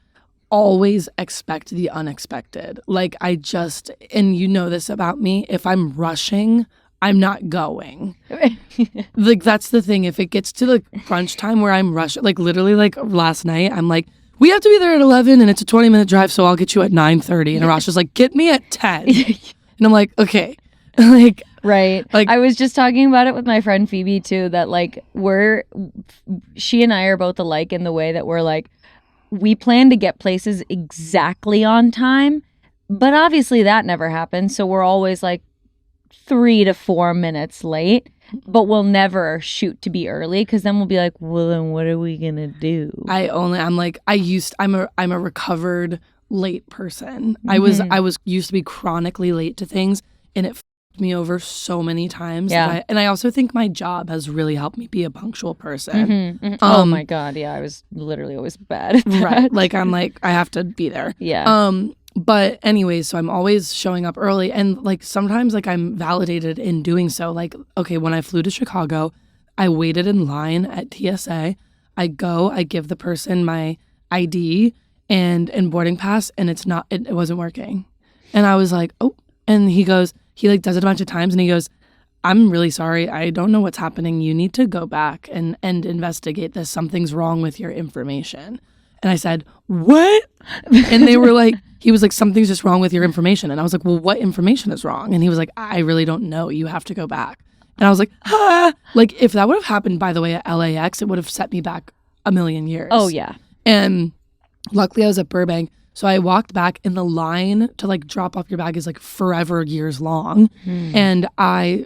A: always expect the unexpected. And you know this about me, if I'm rushing, I'm not going. Like, that's the thing. If it gets to the crunch time where I'm rushing, like literally like last night, I'm like, we have to be there at 11 and it's a 20-minute drive, so I'll get you at 9:30. And Arasha's like, get me at 10. And I'm like, okay. Like,
B: Right.
A: Like,
B: I was just talking about it with my friend Phoebe too, that like she and I are both alike in the way that we're like, we plan to get places exactly on time, but obviously that never happens. So we're always like 3 to 4 minutes late, but we'll never shoot to be early because then we'll be like, well, then what are we gonna do?
A: I'm a recovered late person. I was used to be chronically late to things, and it f***ed me over so many times.
B: Yeah.
A: And I also think my job has really helped me be a punctual person.
B: Oh my God. Yeah. I was literally always bad at that.
A: Right. Like, I'm like, I have to be there.
B: Yeah.
A: But anyways, so I'm always showing up early, and like sometimes like I'm validated in doing so. Like, okay, when I flew to Chicago, I waited in line at TSA. I give the person my ID and boarding pass, and it wasn't working. And I was like, oh, and he like does it a bunch of times, and he goes, I'm really sorry. I don't know what's happening. You need to go back and investigate this. Something's wrong with your information. And I said, what? And they were like, he was like, something's just wrong with your information. And I was like, well, what information is wrong? And he was like, I really don't know. You have to go back. And I was like, like if that would have happened, by the way, at LAX, it would have set me back a million years.
B: Oh, yeah.
A: And luckily I was at Burbank. So I walked back, and the line to like drop off your bag is like forever years long. And I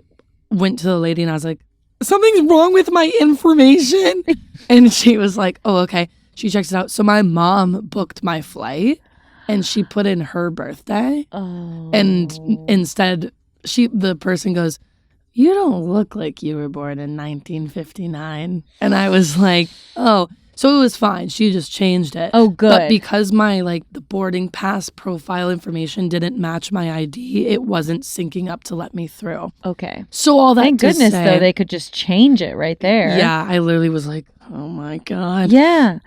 A: went to the lady and I was like, something's wrong with my information. And she was like, oh, okay. She checks it out. So my mom booked my flight, and she put in her birthday.
B: Oh.
A: And instead, the person goes, you don't look like you were born in 1959. And I was like, oh. So it was fine. She just changed it.
B: Oh, good.
A: But because my the boarding pass profile information didn't match my ID, it wasn't syncing up to let me through.
B: Okay.
A: So all that
B: Thank goodness, though, they could just change it right there.
A: Yeah, I literally was like, oh my God.
B: Yeah.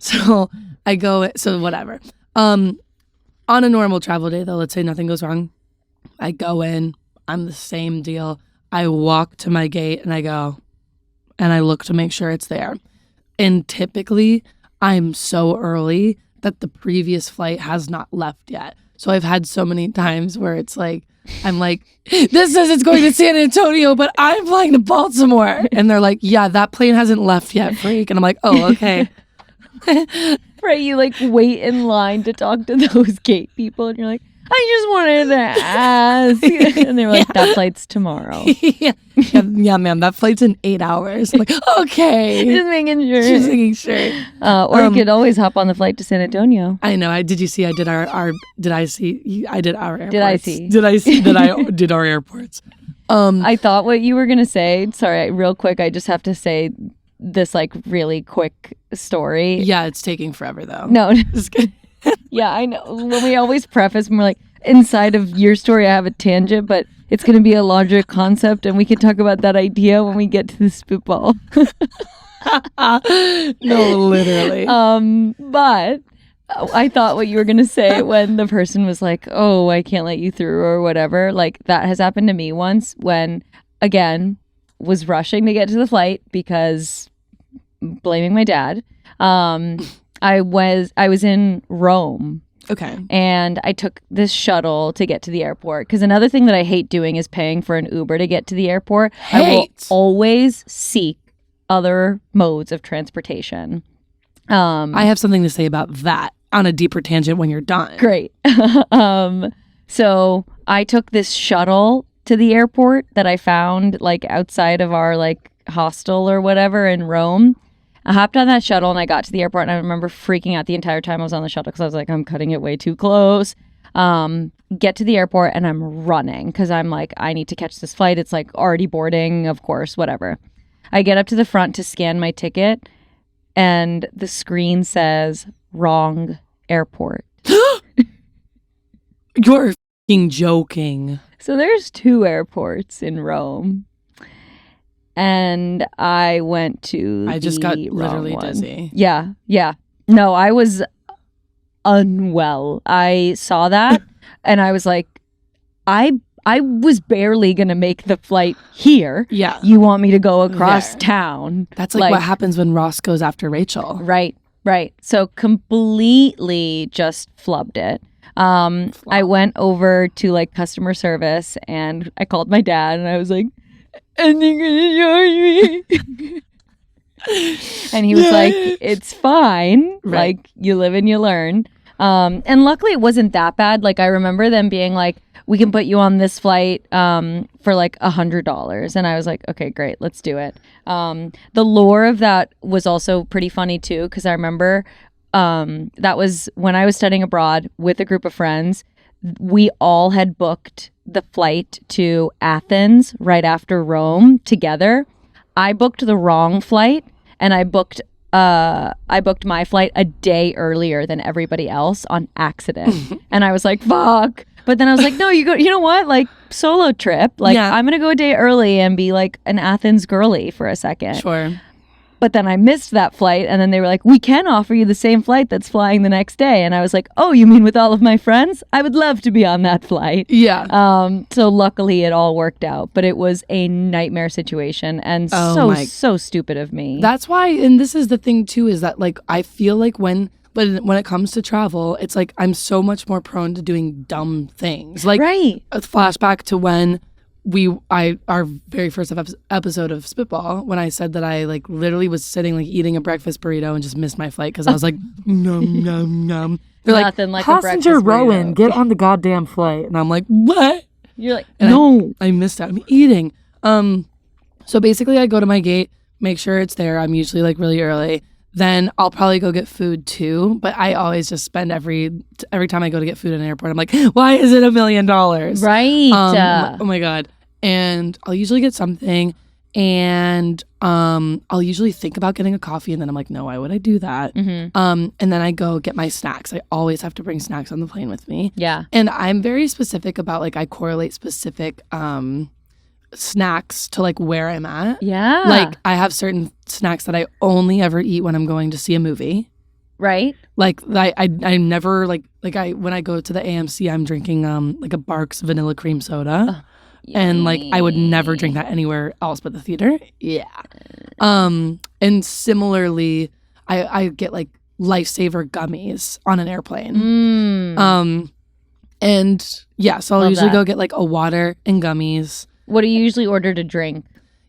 A: So I go, so whatever. On a normal travel day, though, let's say nothing goes wrong, I go in, I'm the same deal. I walk to my gate and I go, and I look to make sure it's there. And typically, I'm so early that the previous flight has not left yet. So I've had so many times where it's like, I'm like, this says it's going to San Antonio, but I'm flying to Baltimore. And they're like, yeah, that plane hasn't left yet, freak. And I'm like, oh, okay.
B: Right, you like wait in line to talk to those gate people, and you're like, I just wanted to ask. And they were like, that flight's tomorrow.
A: Yeah, ma'am, that flight's in 8 hours. I'm like, okay.
B: Just making sure.
A: Just making sure.
B: Or you could always hop on the flight to San Antonio.
A: I know. Did you see I did our airports.
B: Did I see
A: that I did our airports.
B: I thought what you were going to say. Sorry, real quick. I just have to say this like really quick story.
A: Yeah, it's taking forever though.
B: No. Just kidding. Yeah, I know. When we always preface, we're like, inside of your story, I have a tangent, but it's going to be a larger concept, and we can talk about that idea when we get to the Spitball.
A: No, literally.
B: But I thought what you were going to say when the person was like, oh, I can't let you through or whatever. Like, that has happened to me once when, again, was rushing to get to the flight because blaming my dad. I was in Rome.
A: Okay.
B: And I took this shuttle to get to the airport. Because another thing that I hate doing is paying for an Uber to get to the airport. I will always seek other modes of transportation.
A: I have something to say about that on a deeper tangent when you're done.
B: Great. So I took this shuttle to the airport that I found like outside of our like hostel or whatever in Rome. I hopped on that shuttle and I got to the airport, and I remember freaking out the entire time I was on the shuttle because I was like, I'm cutting it way too close. Get to the airport and I'm running because I'm like, I need to catch this flight. It's like already boarding, of course, whatever. I get up to the front to scan my ticket, and the screen says wrong airport.
A: You're f***ing joking.
B: So there's 2 airports in Rome. And I went to
A: I just got
B: wrong
A: literally
B: one.
A: dizzy.
B: Yeah. No, I was unwell. I saw that and I was like, I was barely going to make the flight here.
A: Yeah.
B: You want me to go across town.
A: That's like what happens when Ross goes after Rachel.
B: Right. So completely just flubbed it. I went over to like customer service and I called my dad and I was like, and you're gonna charge me. And he was like, it's fine.
A: Right.
B: Like, you live and you learn. And luckily it wasn't that bad. Like, I remember them being like, we can put you on this flight for like $100. And I was like, okay, great, let's do it. The lore of that was also pretty funny too, because I remember that was when I was studying abroad with a group of friends. We all had booked the flight to Athens right after Rome together. I booked the wrong flight, and I booked my flight a day earlier than everybody else on accident. And I was like, fuck. But then I was like, no, you know what? Like, solo trip. Like, I'm going to go a day early and be like an Athens girly for a second.
A: Sure.
B: But then I missed that flight. And then they were like, we can offer you the same flight that's flying the next day. And I was like, oh, you mean with all of my friends? I would love to be on that flight.
A: Yeah.
B: So luckily it all worked out. But it was a nightmare situation. And so stupid of me.
A: That's why, and this is the thing too, is that like, I feel like when it comes to travel, it's like I'm so much more prone to doing dumb things. Like,
B: right.
A: A flashback to when our very first episode of Spitball, when I said that I like literally was sitting like eating a breakfast burrito and just missed my flight because I was like, nom, nom, nom. They're
B: Nothing like
A: passenger
B: a breakfast
A: Rowan,
B: burrito.
A: get on the goddamn flight. And I'm like, what?
B: You're like,
A: And
B: no.
A: I missed out. I'm eating. So basically I go to my gate, make sure it's there. I'm usually like really early. Then I'll probably go get food too. But I always just spend every time I go to get food in an airport, I'm like, why is it $1 million?
B: Right.
A: Oh my God. And I'll usually get something, and I'll usually think about getting a coffee, and then I'm like, no, why would I do that?
B: Mm-hmm.
A: And then I go get my snacks. I always have to bring snacks on the plane with me.
B: Yeah.
A: And I'm very specific about like, I correlate specific snacks to like where I'm at.
B: Yeah.
A: Like I have certain snacks that I only ever eat when I'm going to see a movie.
B: Right.
A: Like I never like when I go to the AMC, I'm drinking like a Barks vanilla cream soda. And like I would never drink that anywhere else but the theater. Yeah. And similarly, I get like Lifesaver gummies on an airplane. And yeah, so I'll usually go get like a water and gummies.
B: What do you usually order to drink?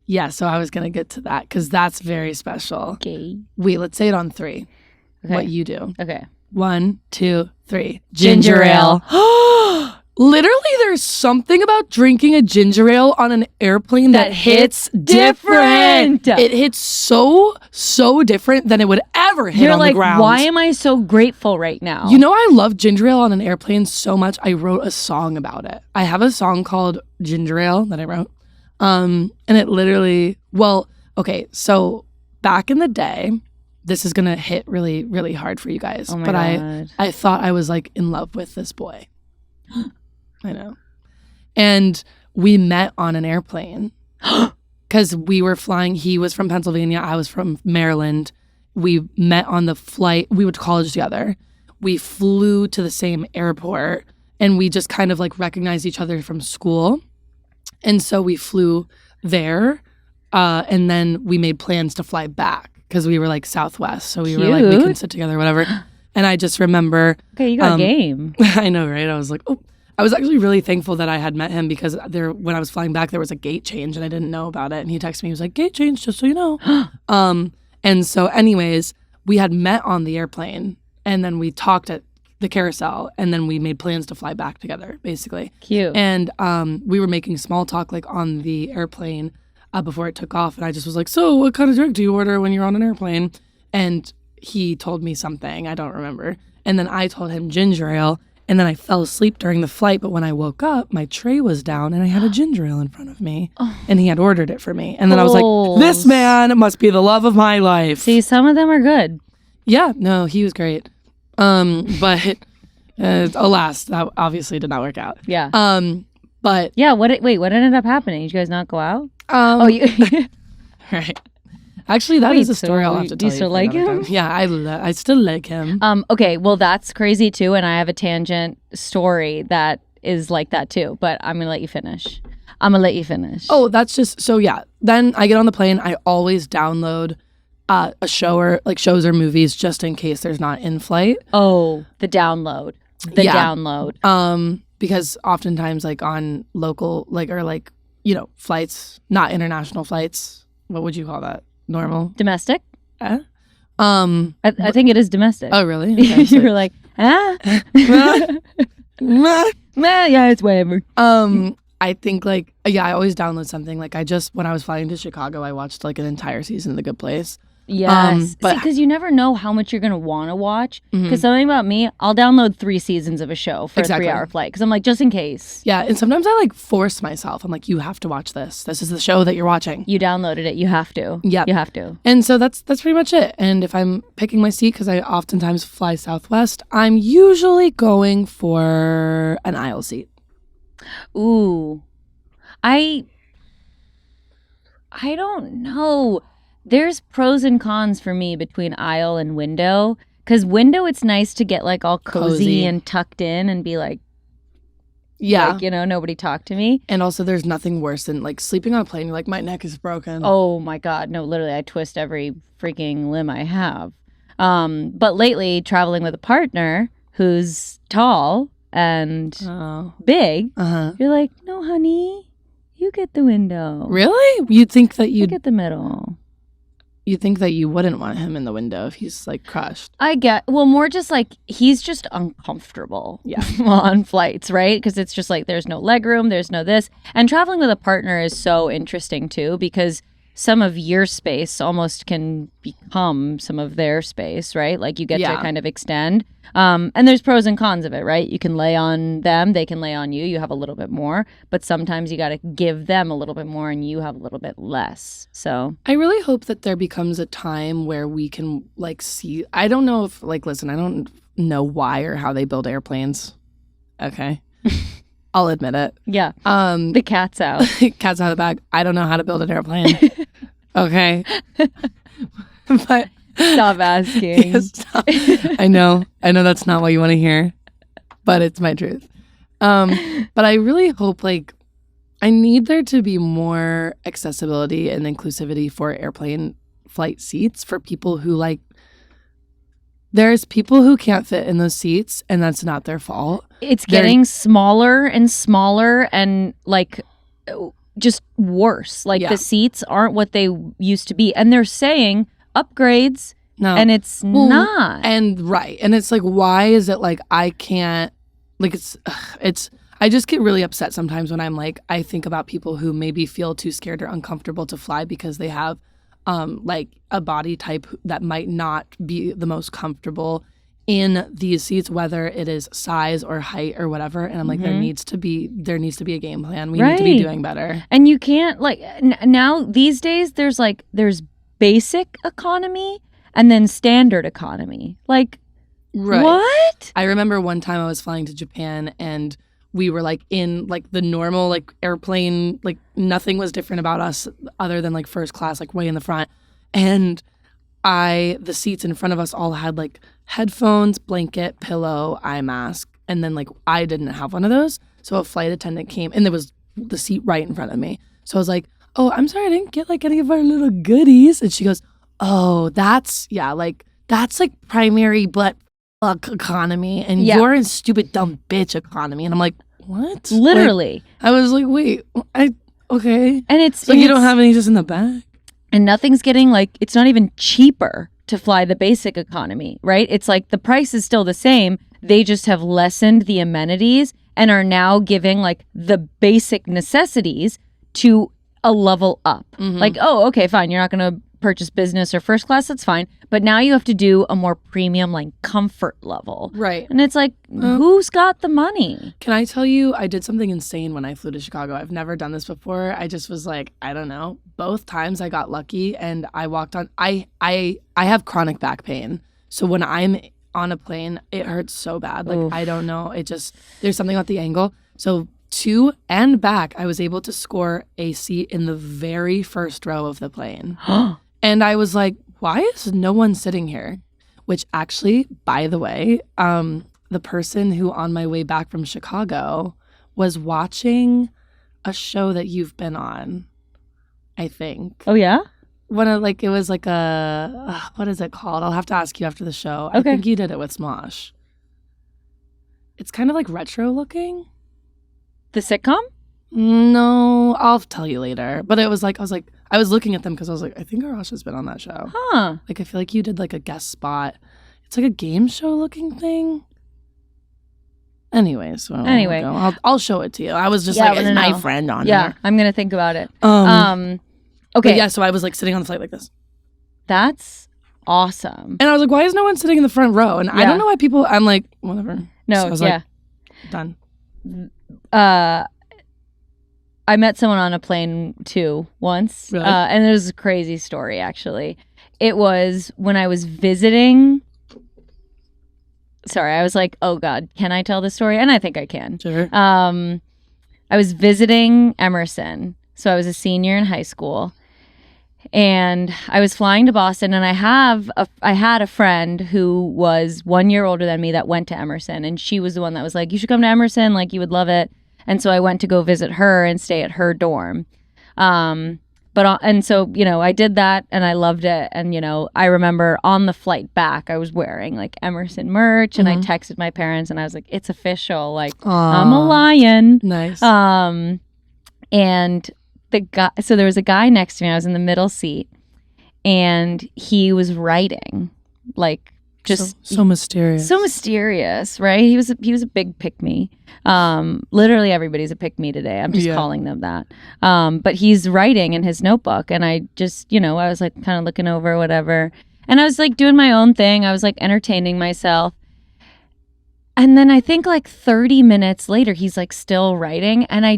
A: Yeah, so I was gonna get to that because that's very special.
B: Okay.
A: Wait, let's say it on 3.
B: Okay.
A: What you do?
B: Okay.
A: 1, 2, 3.
B: Ginger ale.
A: Literally, there's something about drinking a ginger ale on an airplane that hits different. It hits so different than it would ever hit on the ground.
B: Why am I so grateful right now?
A: You know, I love ginger ale on an airplane so much. I wrote a song about it. I have a song called Ginger Ale that I wrote. And it literally, okay, so back in the day, this is going to hit really, really hard for you guys.
B: Oh my
A: but
B: God.
A: I thought I was like in love with this boy. I know. And we met on an airplane because we were flying. He was from Pennsylvania. I was from Maryland. We met on the flight. We went to college together. We flew to the same airport and we just kind of like recognized each other from school. And so we flew there and then we made plans to fly back because we were like Southwest. So we were like, we can sit together, whatever. And I just remember.
B: Okay, you got game.
A: I know, right? I was like, oh. I was actually really thankful that I had met him because when I was flying back, there was a gate change and I didn't know about it. And he texted me, he was like, gate change, just so you know. And so anyways, we had met on the airplane and then we talked at the carousel and then we made plans to fly back together, basically.
B: Cute.
A: And we were making small talk like on the airplane before it took off. And I just was like, so what kind of drink do you order when you're on an airplane? And he told me something, I don't remember. And then I told him ginger ale. And then I fell asleep during the flight, but when I woke up, my tray was down and I had a ginger ale in front of me. And he had ordered it for me. And then I was like, this man must be the love of my life.
B: See, some of them are good.
A: Yeah, no, he was great. But alas, that obviously did not work out.
B: Yeah.
A: But
B: yeah, what ended up happening? Did you guys not go out?
A: Right. Actually, that is a story I'll have to tell you.
B: Do you still like him?
A: Yeah, I still like him.
B: Okay, well, that's crazy too, and I have a tangent story that is like that too, but I'm gonna let you finish. Oh, that's just, so yeah. Then I get on the plane, I always download a show or like shows or movies just in case there's not in flight. Oh, the download. the download.
A: Because oftentimes like on local flights, not international flights, what would you call that? Normal?
B: Domestic?
A: I
B: think it is domestic.
A: Oh, really? Okay,
B: you were like, yeah, it's whatever.
A: I think I always download something. Like when I was flying to Chicago, I watched like an entire season of The Good Place.
B: Yes. Because you never know how much you're going to want to watch. Because something about me, I'll download 3 seasons of a show for a 3-hour flight. Because I'm like, just in case.
A: Yeah. And sometimes I like force myself. I'm like, you have to watch this. This is the show that you're watching.
B: You downloaded it. You have to.
A: Yeah.
B: You have to.
A: And so that's pretty much it. And if I'm picking my seat, because I oftentimes fly Southwest, I'm usually going for an aisle seat.
B: Ooh. I don't know. There's pros and cons for me between aisle and window. Because window, it's nice to get like all cozy and tucked in and be like, nobody talk to me.
A: And also there's nothing worse than like sleeping on a plane. You're like, my neck is broken.
B: Oh my God. No, literally, I twist every freaking limb I have. But lately, traveling with a partner who's tall and big, you're like, no, honey, you get the window.
A: Really? You'd think that
B: you get the middle.
A: You think that you wouldn't want him in the window if he's like crushed.
B: More just like he's just uncomfortable on flights, right? Because it's just like there's no leg room, there's no this. And traveling with a partner is so interesting too because some of your space almost can become some of their space, right? Like you get to kind of extend. And there's pros and cons of it, right? You can lay on them, they can lay on you. You have a little bit more, but sometimes you got to give them a little bit more and you have a little bit less. So
A: I really hope that there becomes a time where we can like see. I don't know if listen, I don't know why or how they build airplanes. Okay. I'll admit it.
B: Yeah. The cat's out.
A: Cat's out of the bag. I don't know how to build an airplane. Okay. But
B: stop asking.
A: Stop. I know that's not what you want to hear, but it's my truth. But I really hope I need there to be more accessibility and inclusivity for airplane flight seats for people who there's people who can't fit in those seats and that's not their fault.
B: It's getting smaller and smaller and just worse. The seats aren't what they used to be. And they're saying upgrades and it's not.
A: And right. And it's why is it I can't it's I just get really upset sometimes when I think about people who maybe feel too scared or uncomfortable to fly because they have a body type that might not be the most comfortable in these seats, whether it is size or height or whatever. And I'm there needs to be a game plan. We need to be doing better.
B: And you can't now these days there's basic economy and then standard economy. Right. What?
A: I remember one time I was flying to Japan and we were in the normal airplane, nothing was different about us other than first class, way in the front. And the seats in front of us all had headphones, blanket, pillow, eye mask. And then I didn't have one of those. So a flight attendant came and there was the seat right in front of me. So I was like, oh, I'm sorry, I didn't get any of our little goodies. And she goes, oh, that's primary butt fuck economy. And you're in stupid dumb bitch economy. And I'm like, what?
B: Literally.
A: I was like, wait, okay.
B: And it's
A: you don't have any just in the back?
B: And nothing's getting it's not even cheaper to fly the basic economy, right? It's the price is still the same. They just have lessened the amenities and are now giving the basic necessities to a level up. Oh, okay, fine. You're not going to purchase business or first class. That's fine. But now you have to do a more premium comfort level.
A: Right.
B: And it's who's got the money?
A: Can I tell you, I did something insane when I flew to Chicago. I've never done this before. I just was I don't know. Both times I got lucky and I walked on. I have chronic back pain. So when I'm on a plane, it hurts so bad. I don't know. There's something about the angle. So to and back, I was able to score a seat in the very first row of the plane. And I was like, why is no one sitting here? Which actually, by the way, the person who on my way back from Chicago was watching a show that you've been on, I think.
B: Oh, yeah?
A: One of it was what is it called? I'll have to ask you after the show.
B: Okay.
A: I think you did it with Smosh. It's kind of like retro looking.
B: The sitcom?
A: No, I'll tell you later. But I was looking at them because I was like, I think Arasha's been on that show.
B: Huh.
A: Like, I feel like you did like a guest spot. It's like a game show looking thing. Anyway, I'll show it to you. I was just like, is my friend on
B: Yeah,
A: there?
B: I'm going to think about it.
A: Okay.
B: Okay.
A: Yeah, so I was like sitting on the flight like this.
B: That's awesome.
A: And I was like, why is no one sitting in the front row? And I don't know why I'm like, whatever.
B: No,
A: so I was like, done.
B: I met someone on a plane too once.
A: Really?
B: And it was a crazy story, actually. It was when I was visiting. Sorry, I was like, oh God, can I tell this story? And I think I can.
A: Sure.
B: I was visiting Emerson. So I was a senior in high school. And I was flying to Boston, and I had a friend who was 1 year older than me that went to Emerson. And she was the one that was like, you should come to Emerson, like you would love it. And so I went to go visit her and stay at her dorm. And so, you know, I did that and I loved it. And, you know, I remember on the flight back, I was wearing like Emerson merch and I texted my parents and I was like, it's official. Like, I'm a lion.
A: Nice.
B: And so there was a guy next to me. I was in the middle seat and he was writing like, just
A: so mysterious.
B: So mysterious, right? He was a big pick-me. Literally everybody's a pick-me today. I'm just calling them that. But he's writing in his notebook, and I just, you know, I was like kind of looking over whatever, and I was like doing my own thing. I was like entertaining myself, and then I think like 30 minutes later, he's like still writing, and I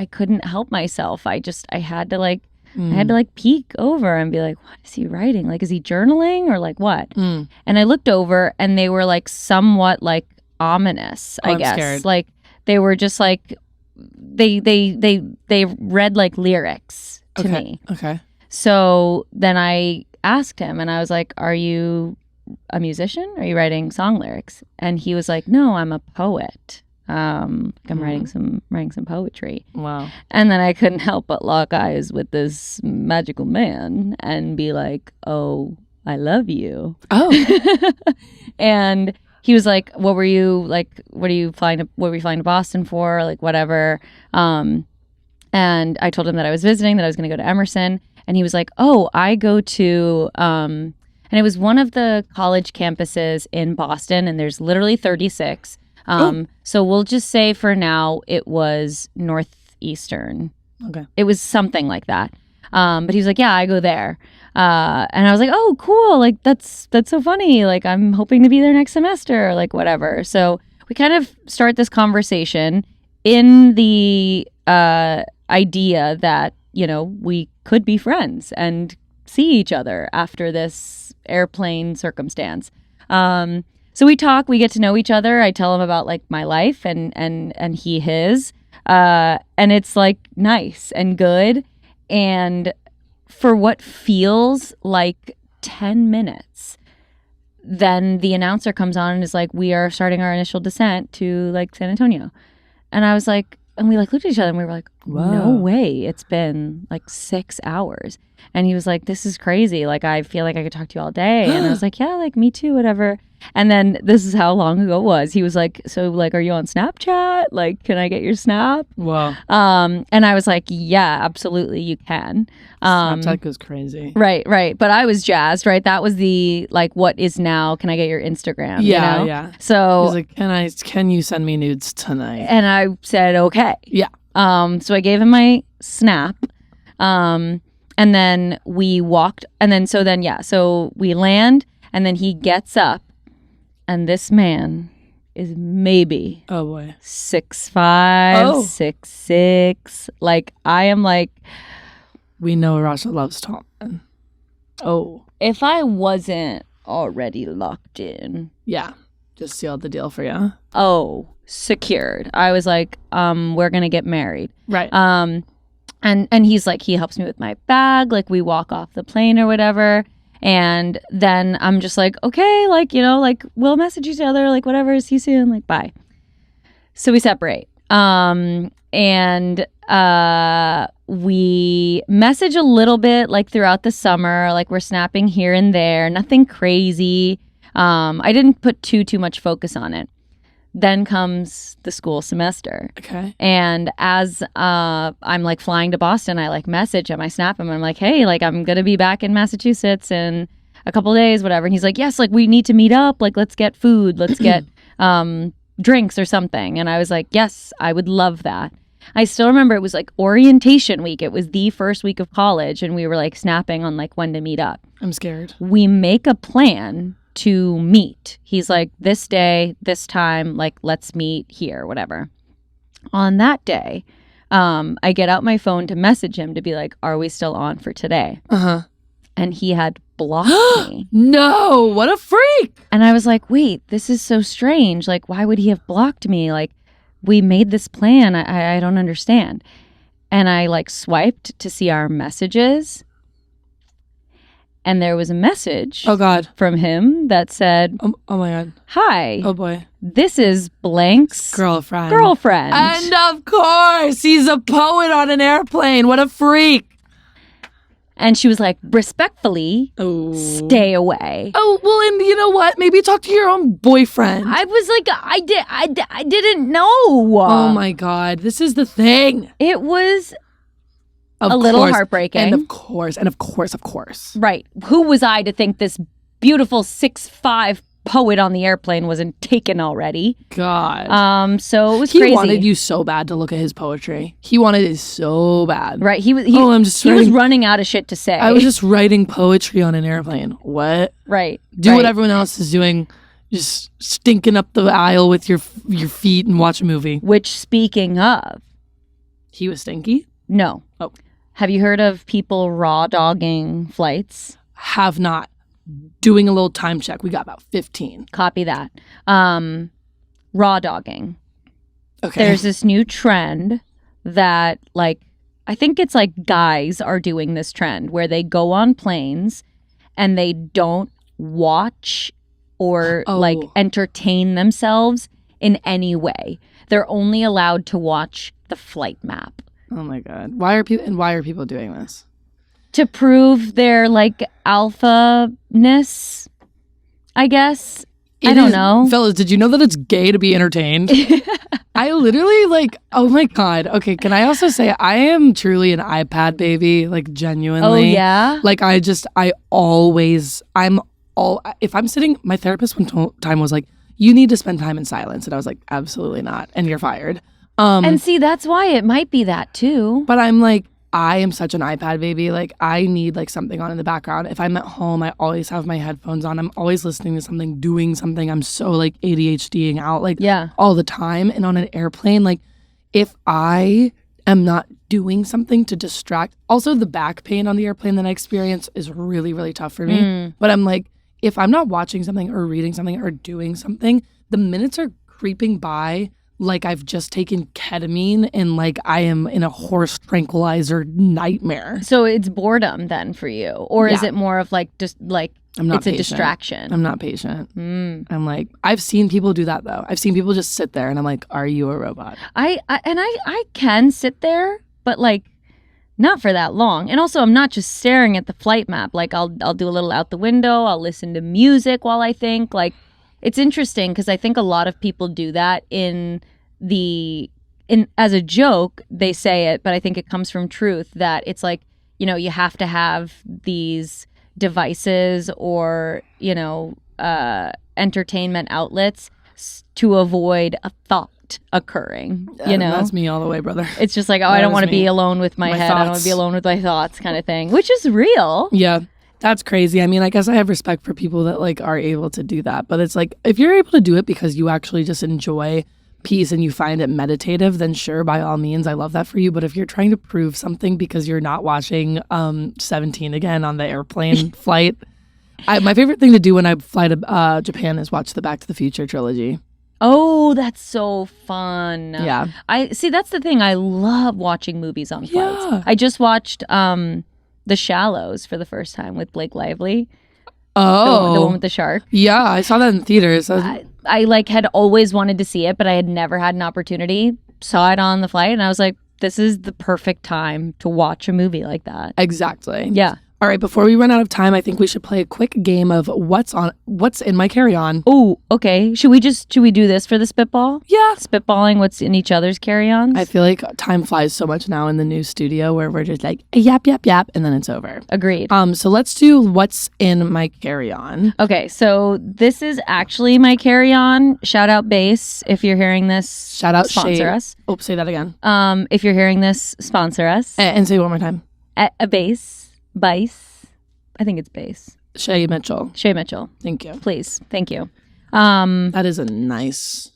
B: couldn't help myself. I had to like. I had to like peek over and be like, what is he writing? Like, is he journaling or like what? And I looked over and they were like somewhat like ominous, I guess. Scared. Like they were just like, they read like lyrics to me.
A: Okay.
B: So then I asked him and I was like, are you a musician? Are you writing song lyrics? And he was like, no, I'm a poet. I'm writing some poetry.
A: Wow.
B: And then I couldn't help but lock eyes with this magical man and be like, oh, I love you.
A: Oh.
B: And he was like, what were you flying to Boston for? Like, whatever. And I told him that I was visiting, that I was going to go to Emerson. And he was like, oh, I go to, and it was one of the college campuses in Boston, and there's literally 36. So we'll just say for now it was Northeastern.
A: Okay.
B: It was something like that. But he was like, yeah, I go there. And I was like, oh, cool. Like, that's so funny. Like, I'm hoping to be there next semester, like whatever. So we kind of start this conversation in the idea that, you know, we could be friends and see each other after this airplane circumstance. So we talk, we get to know each other. I tell him about like my life and he his. And it's like nice and good. And for what feels like 10 minutes, then the announcer comes on and is like, we are starting our initial descent to like San Antonio. And I was like, and we like looked at each other and we were like,
A: wow.
B: No way. It's been like 6 hours. And he was like, this is crazy. Like, I feel like I could talk to you all day. And I was like, yeah, like me too, whatever. And then this is how long ago it was. He was like, so like, are you on Snapchat? Like, can I get your Snap?
A: Wow.
B: And I was like, yeah, absolutely, you can.
A: Snapchat goes crazy.
B: Right. But I was jazzed, right? That was the, like, what is now, can I get your Instagram?
A: Yeah,
B: you know?
A: yeah.
B: So
A: he's like, can you send me nudes tonight?
B: And I said, okay.
A: Yeah.
B: So I gave him my Snap. And then we walked, and then, so we land, and then he gets up, and this man is maybe,
A: oh boy,
B: 6'5", 6'6". Like, I am like,
A: we know Arasha loves tall men. Oh,
B: if I wasn't already locked in,
A: yeah, just sealed the deal for you.
B: Oh, secured. I was like, we're gonna get married,
A: right?
B: And he's like, he helps me with my bag, like we walk off the plane or whatever. And then I'm just like, okay, like, you know, like we'll message each other, like whatever, see you soon, like bye. So we separate. And we message a little bit like throughout the summer, like we're snapping here and there, nothing crazy. I didn't put too much focus on it. then comes the school semester.
A: Okay.
B: And as I'm like flying to Boston, I like message him, I snap him, I'm like, hey, like I'm gonna be back in Massachusetts in a couple of days, whatever. And he's like, yes, like we need to meet up, like let's get food, let's get drinks or something. And I was like, yes, I would love that. I still remember it was like orientation week. It was the first week of college, and we were like snapping on like when to meet up.
A: I'm scared.
B: We make a plan to meet. He's like, this day, this time, like let's meet here, whatever. On that day, I get out my phone to message him to be like, are we still on for today? And he had blocked me.
A: No, what a freak.
B: And I was like, wait, this is so strange. Like, why would he have blocked me? Like, we made this plan. I don't understand. And I like swiped to see our messages. And there was a message from him that said,
A: oh my God.
B: Hi.
A: Oh boy.
B: This is blank's
A: girlfriend.
B: And
A: of course, he's a poet on an airplane. What a freak.
B: And she was like, respectfully, stay away.
A: Oh, well, and you know what? Maybe talk to your own boyfriend.
B: I was like, I didn't know.
A: Oh my God. This is the thing.
B: It was a little heartbreaking.
A: And of course.
B: Right. Who was I to think this beautiful 6'5" poet on the airplane wasn't taken already?
A: God.
B: So it was
A: crazy.
B: He
A: wanted you so bad to look at his poetry. He wanted it so bad.
B: Right. He was running out of shit to say.
A: I was just writing poetry on an airplane. What?
B: Right.
A: Do what everyone else is doing. Just stinking up the aisle with your feet and watch a movie.
B: Which, speaking of,
A: he was stinky?
B: No.
A: Oh.
B: Have you heard of people raw dogging flights?
A: Have not. Doing a little time check. We got about 15.
B: Copy that. Raw dogging.
A: Okay.
B: There's this new trend that, like, I think it's like guys are doing this trend where they go on planes and they don't watch or like entertain themselves in any way. They're only allowed to watch the flight map.
A: Oh my God. Why are people doing this?
B: To prove their like alpha-ness, I guess. I don't know.
A: Fellas, did you know that it's gay to be entertained? I literally like, oh my God. Okay, can I also say I am truly an iPad baby, like genuinely.
B: Oh yeah?
A: Like if I'm sitting, my therapist one time was like, you need to spend time in silence. And I was like, absolutely not. And you're fired.
B: And see, that's why it might be that too.
A: But I'm like, I am such an iPad baby. Like, I need like something on in the background. If I'm at home, I always have my headphones on. I'm always listening to something, doing something. I'm so like ADHDing out like all the time. And on an airplane, like if I am not doing something to distract, also the back pain on the airplane that I experience is really, really tough for me. But I'm like, if I'm not watching something or reading something or doing something, the minutes are creeping by like I've just taken ketamine and like I am in a horse tranquilizer nightmare.
B: So it's boredom then for you? Or is it more of like just like
A: I'm not
B: it's
A: patient.
B: A distraction?
A: I'm not patient. I'm like, I've seen people do that though. I've seen people just sit there and I'm like, are you a robot?
B: I can sit there, but like not for that long. And also I'm not just staring at the flight map. Like I'll do a little out the window. I'll listen to music while I think. Like it's interesting because I think a lot of people do that as a joke, they say it, but I think it comes from truth that it's like, you know, you have to have these devices or, you know, entertainment outlets to avoid a thought occurring, you know?
A: That's me all the way, brother.
B: It's just like, I don't want to be alone with my head. Thoughts. I don't want to be alone with my thoughts kind of thing, which is real.
A: Yeah. That's crazy. I mean, I guess I have respect for people that like are able to do that. But it's like, if you're able to do it because you actually just enjoy peace and you find it meditative, then sure, by all means, I love that for you. But if you're trying to prove something because you're not watching 17 again on the airplane flight, my favorite thing to do when I fly to Japan is watch the Back to the Future trilogy.
B: Oh, that's so fun.
A: Yeah.
B: I see, that's the thing. I love watching movies on flights.
A: Yeah.
B: I just watched The Shallows for the first time with Blake Lively.
A: Oh.
B: The one with the shark.
A: Yeah, I saw that in theaters.
B: I like had always wanted to see it, but I had never had an opportunity. Saw it on the flight and I was like, this is the perfect time to watch a movie like that.
A: Exactly.
B: Yeah.
A: All right, before we run out of time, I think we should play a quick game of what's in my carry-on.
B: Oh, okay. Should we do this for the spitball?
A: Yeah.
B: Spitballing what's in each other's carry-ons?
A: I feel like time flies so much now in the new studio where we're just like yap, yap, yap, and then it's over.
B: Agreed.
A: So let's do what's in my carry-on.
B: Okay, so this is actually my carry-on. Shout out Base if you're hearing this.
A: Shout out
B: sponsor us.
A: Oh, say that again.
B: If you're hearing this, sponsor us.
A: And say it one more time.
B: At a Base. I think it's Base.
A: Shay Mitchell.
B: Thank
A: you.
B: Please. Thank you.
A: That is a nice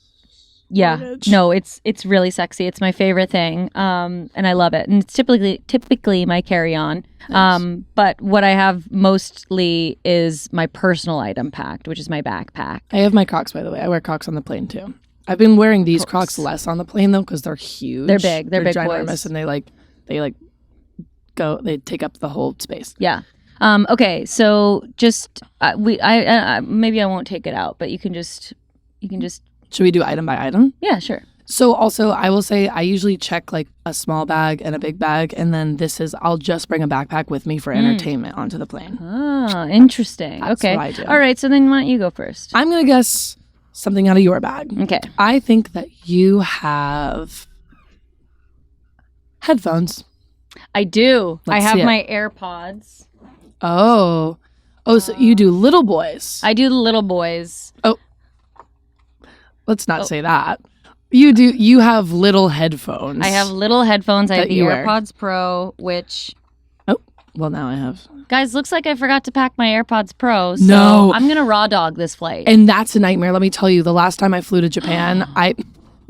B: wordage. No, it's really sexy. It's my favorite thing. And I love it. And it's typically my carry-on. Nice. But what I have mostly is my personal item packed, which is my backpack.
A: I have my Crocs, by the way. I wear Crocs on the plane too. I've been wearing these Crocs less on the plane though because they're huge.
B: They're big. They're big
A: ginormous
B: boys.
A: And they take up the whole space.
B: Yeah. Okay. So just maybe I won't take it out, but you can just.
A: Should we do item by item?
B: Yeah, sure.
A: So also, I will say I usually check like a small bag and a big bag, and then I'll just bring a backpack with me for entertainment onto the plane.
B: Ah, interesting.
A: That's
B: okay.
A: what I do.
B: All right. So then why don't you go first?
A: I'm gonna guess something out of your bag.
B: Okay.
A: I think that you have headphones.
B: I do.
A: Let's
B: I have
A: see it.
B: my AirPods.
A: Oh, so you do little boys.
B: I do the little boys.
A: Let's not say that. You have little headphones.
B: I have little headphones. I have
A: that
B: the
A: you wear.
B: AirPods Pro, which...
A: Oh, well, now I have.
B: Guys, looks like I forgot to pack my AirPods Pro, so
A: No.
B: I'm going to raw dog this flight.
A: And that's a nightmare. Let me tell you, the last time I flew to Japan, I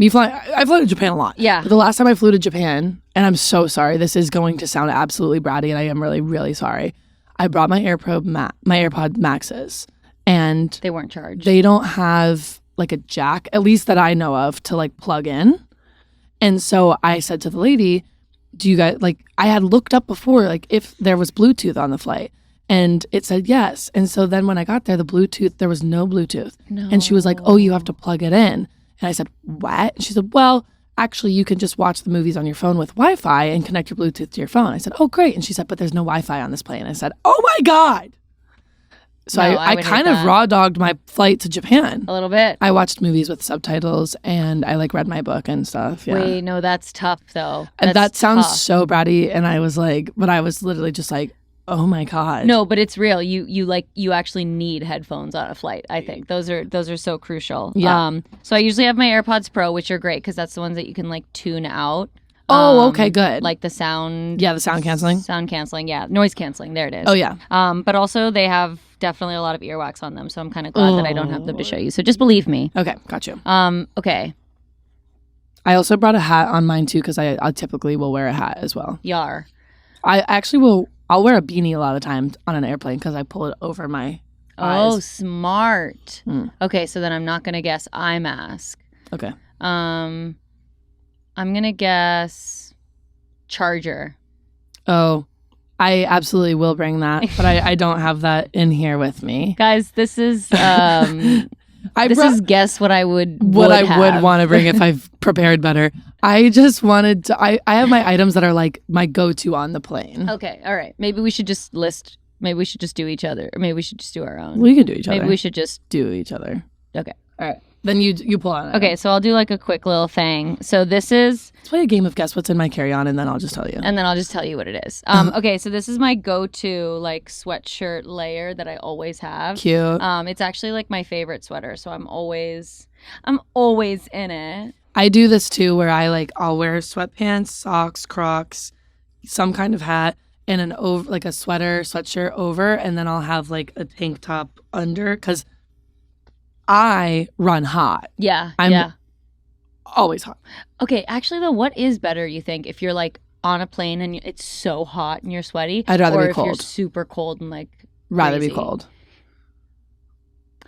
A: flew to Japan a lot.
B: Yeah.
A: But the last time I flew to Japan, and I'm so sorry, this is going to sound absolutely bratty, and I am really, really sorry. I brought my AirPod Maxes, and
B: They weren't charged.
A: they don't have like a jack, at least that I know of, to like plug in. And so I said to the lady, do you guys, like, I had looked up before, like, if there was Bluetooth on the flight. And it said yes. And so then when I got there, there was no Bluetooth.
B: No.
A: And she was like, oh, you have to plug it in. And I said, what? And she said, well, actually, you can just watch the movies on your phone with Wi-Fi and connect your Bluetooth to your phone. I said, oh, great. And she said, but there's no Wi-Fi on this plane. I said, oh my God. So
B: No,
A: I
B: would
A: kind
B: hate
A: of
B: that.
A: raw dogged my flight to Japan.
B: A little bit.
A: I watched movies with subtitles and I like read my book and stuff. Yeah.
B: Wait, no, that's tough though.
A: And
B: That's
A: that sounds
B: tough.
A: so bratty. And I was like, but I was literally just like, oh my God.
B: No, but it's real. You actually need headphones on a flight. I think those are so crucial.
A: Yeah.
B: So I usually have my AirPods Pro, which are great because that's the ones that you can like tune out.
A: Oh, okay, good.
B: Like the sound.
A: Yeah, the sound canceling.
B: Sound canceling. Yeah, noise canceling. There it is.
A: Oh yeah.
B: But also they have definitely a lot of earwax on them, so I'm kind of glad that I don't have them to show you. So just believe me.
A: Okay, got you.
B: Okay.
A: I also brought a hat on mine too because I typically will wear a hat as well.
B: Yar.
A: I actually I'll wear a beanie a lot of times on an airplane because I pull it over my eyes.
B: Oh, smart.
A: Mm.
B: Okay, so then I'm not gonna guess eye mask.
A: Okay.
B: I'm gonna guess charger.
A: Oh, I absolutely will bring that, but I don't have that in here with me.
B: Guys, this is is guess what I would
A: would want to bring if I've prepared better. I just wanted to. I have my items that are like my go-to on the plane.
B: Okay, all right. Maybe we should just list. Maybe we should just do each other, or maybe we should just do our own.
A: We can do each other.
B: Maybe we should just
A: do each other.
B: Okay.
A: All right. Then you pull on it.
B: Okay, so I'll do like a quick little thing. So this is,
A: Let's play a game of guess what's in my carry-on, and then I'll just tell you.
B: and then I'll just tell you what it is. Okay, so this is my go-to like sweatshirt layer that I always have.
A: Cute.
B: It's actually like my favorite sweater, so I'm always in it.
A: I do this too, where I'll wear sweatpants, socks, Crocs, some kind of hat, and an over like a sweatshirt over, and then I'll have like a tank top under because I run hot.
B: Yeah,
A: I'm always hot.
B: Okay, actually though, what is better, you think, if you're like on a plane and it's so hot and you're sweaty?
A: I'd rather
B: or
A: be
B: if you're
A: cold.
B: super cold and like
A: Rather be
B: crazy?
A: cold.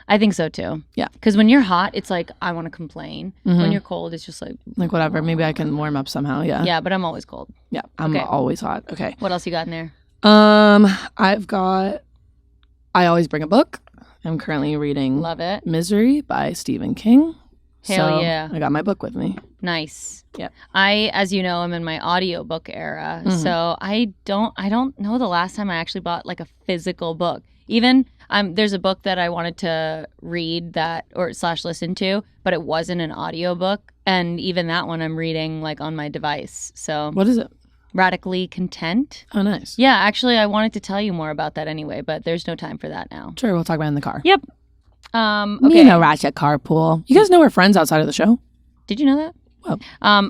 B: I think so too.
A: Yeah.
B: Because when you're hot, it's like, I want to complain.
A: Mhm.
B: When you're cold, it's just like
A: Like whatever. Maybe I can warm up somehow. Yeah.
B: yeah, but I'm always cold.
A: Yeah. I'm
B: Okay.
A: always hot. Okay.
B: What else you got in there?
A: I always bring a book. I'm currently reading
B: Love it.
A: Misery by Stephen King.
B: Hell yeah.
A: I got my book with me.
B: Nice.
A: Yeah.
B: I, as you know, I'm in my audiobook era. So I don't know the last time I actually bought like a physical book. Even there's a book that I wanted to read or / listen to, but it wasn't an audiobook. And even that one I'm reading like on my device. So
A: What is it?
B: Radically Content.
A: Oh, nice.
B: Yeah, actually I wanted to tell you more about that anyway, but there's no time for that now.
A: Sure, we'll talk about it in the car.
B: Yep.
A: Me
B: Okay.
A: and Arasha carpool. You guys know we're friends outside of the show?
B: Did you know that?
A: Oh.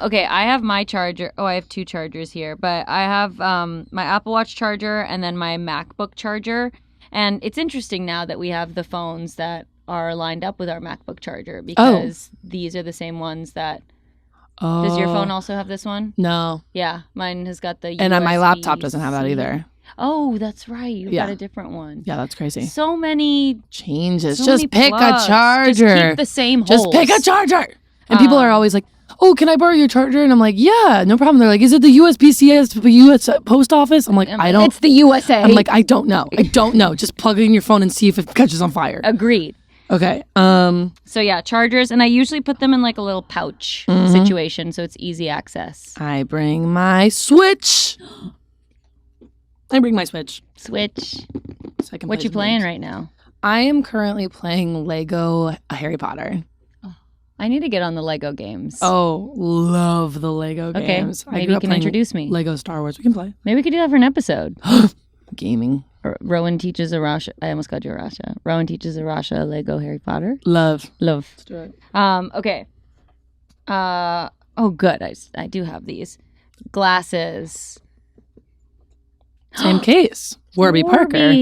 B: Okay, I have my charger. Oh, I have 2 chargers here, but I have my Apple Watch charger and then my MacBook charger. And it's interesting now that we have the phones that are lined up with our MacBook charger because these are the same ones that...
A: Oh.
B: Does your phone also have this one?
A: No.
B: Yeah, mine has got the
A: And my laptop
B: USB-C.
A: doesn't have that either.
B: Oh, that's right. You've got a different one.
A: Yeah, that's crazy.
B: So many
A: changes.
B: so
A: Just
B: many
A: pick
B: plugs.
A: a charger.
B: Just keep the same holes.
A: Just pick a charger. And people are always like, oh, can I borrow your charger? And I'm like, yeah, no problem. They're like, is it the USB-C US post office? I'm like, I don't.
B: It's the USA.
A: I'm like, I don't know. I don't know. Just plug it in your phone and see if it catches on fire.
B: Agreed.
A: Okay.
B: So yeah, chargers, and I usually put them in like a little pouch situation, so it's easy access.
A: I bring my Switch. Switch. So I can
B: What
A: play
B: you
A: some
B: playing
A: games.
B: right now?
A: I am currently playing Lego Harry Potter.
B: I need to get on the Lego games.
A: Oh, love the Lego games. I
B: Maybe
A: grew
B: you
A: up
B: can
A: playing
B: introduce me.
A: Lego Star Wars. We can play.
B: Maybe we could do that for an episode.
A: Gaming.
B: Rowan teaches Arasha. I almost called you Arasha. Rowan teaches Arasha Lego Harry Potter.
A: Love.
B: Let's
A: do it.
B: Okay. Oh, good. I do have these glasses.
A: Same case. Warby Parker.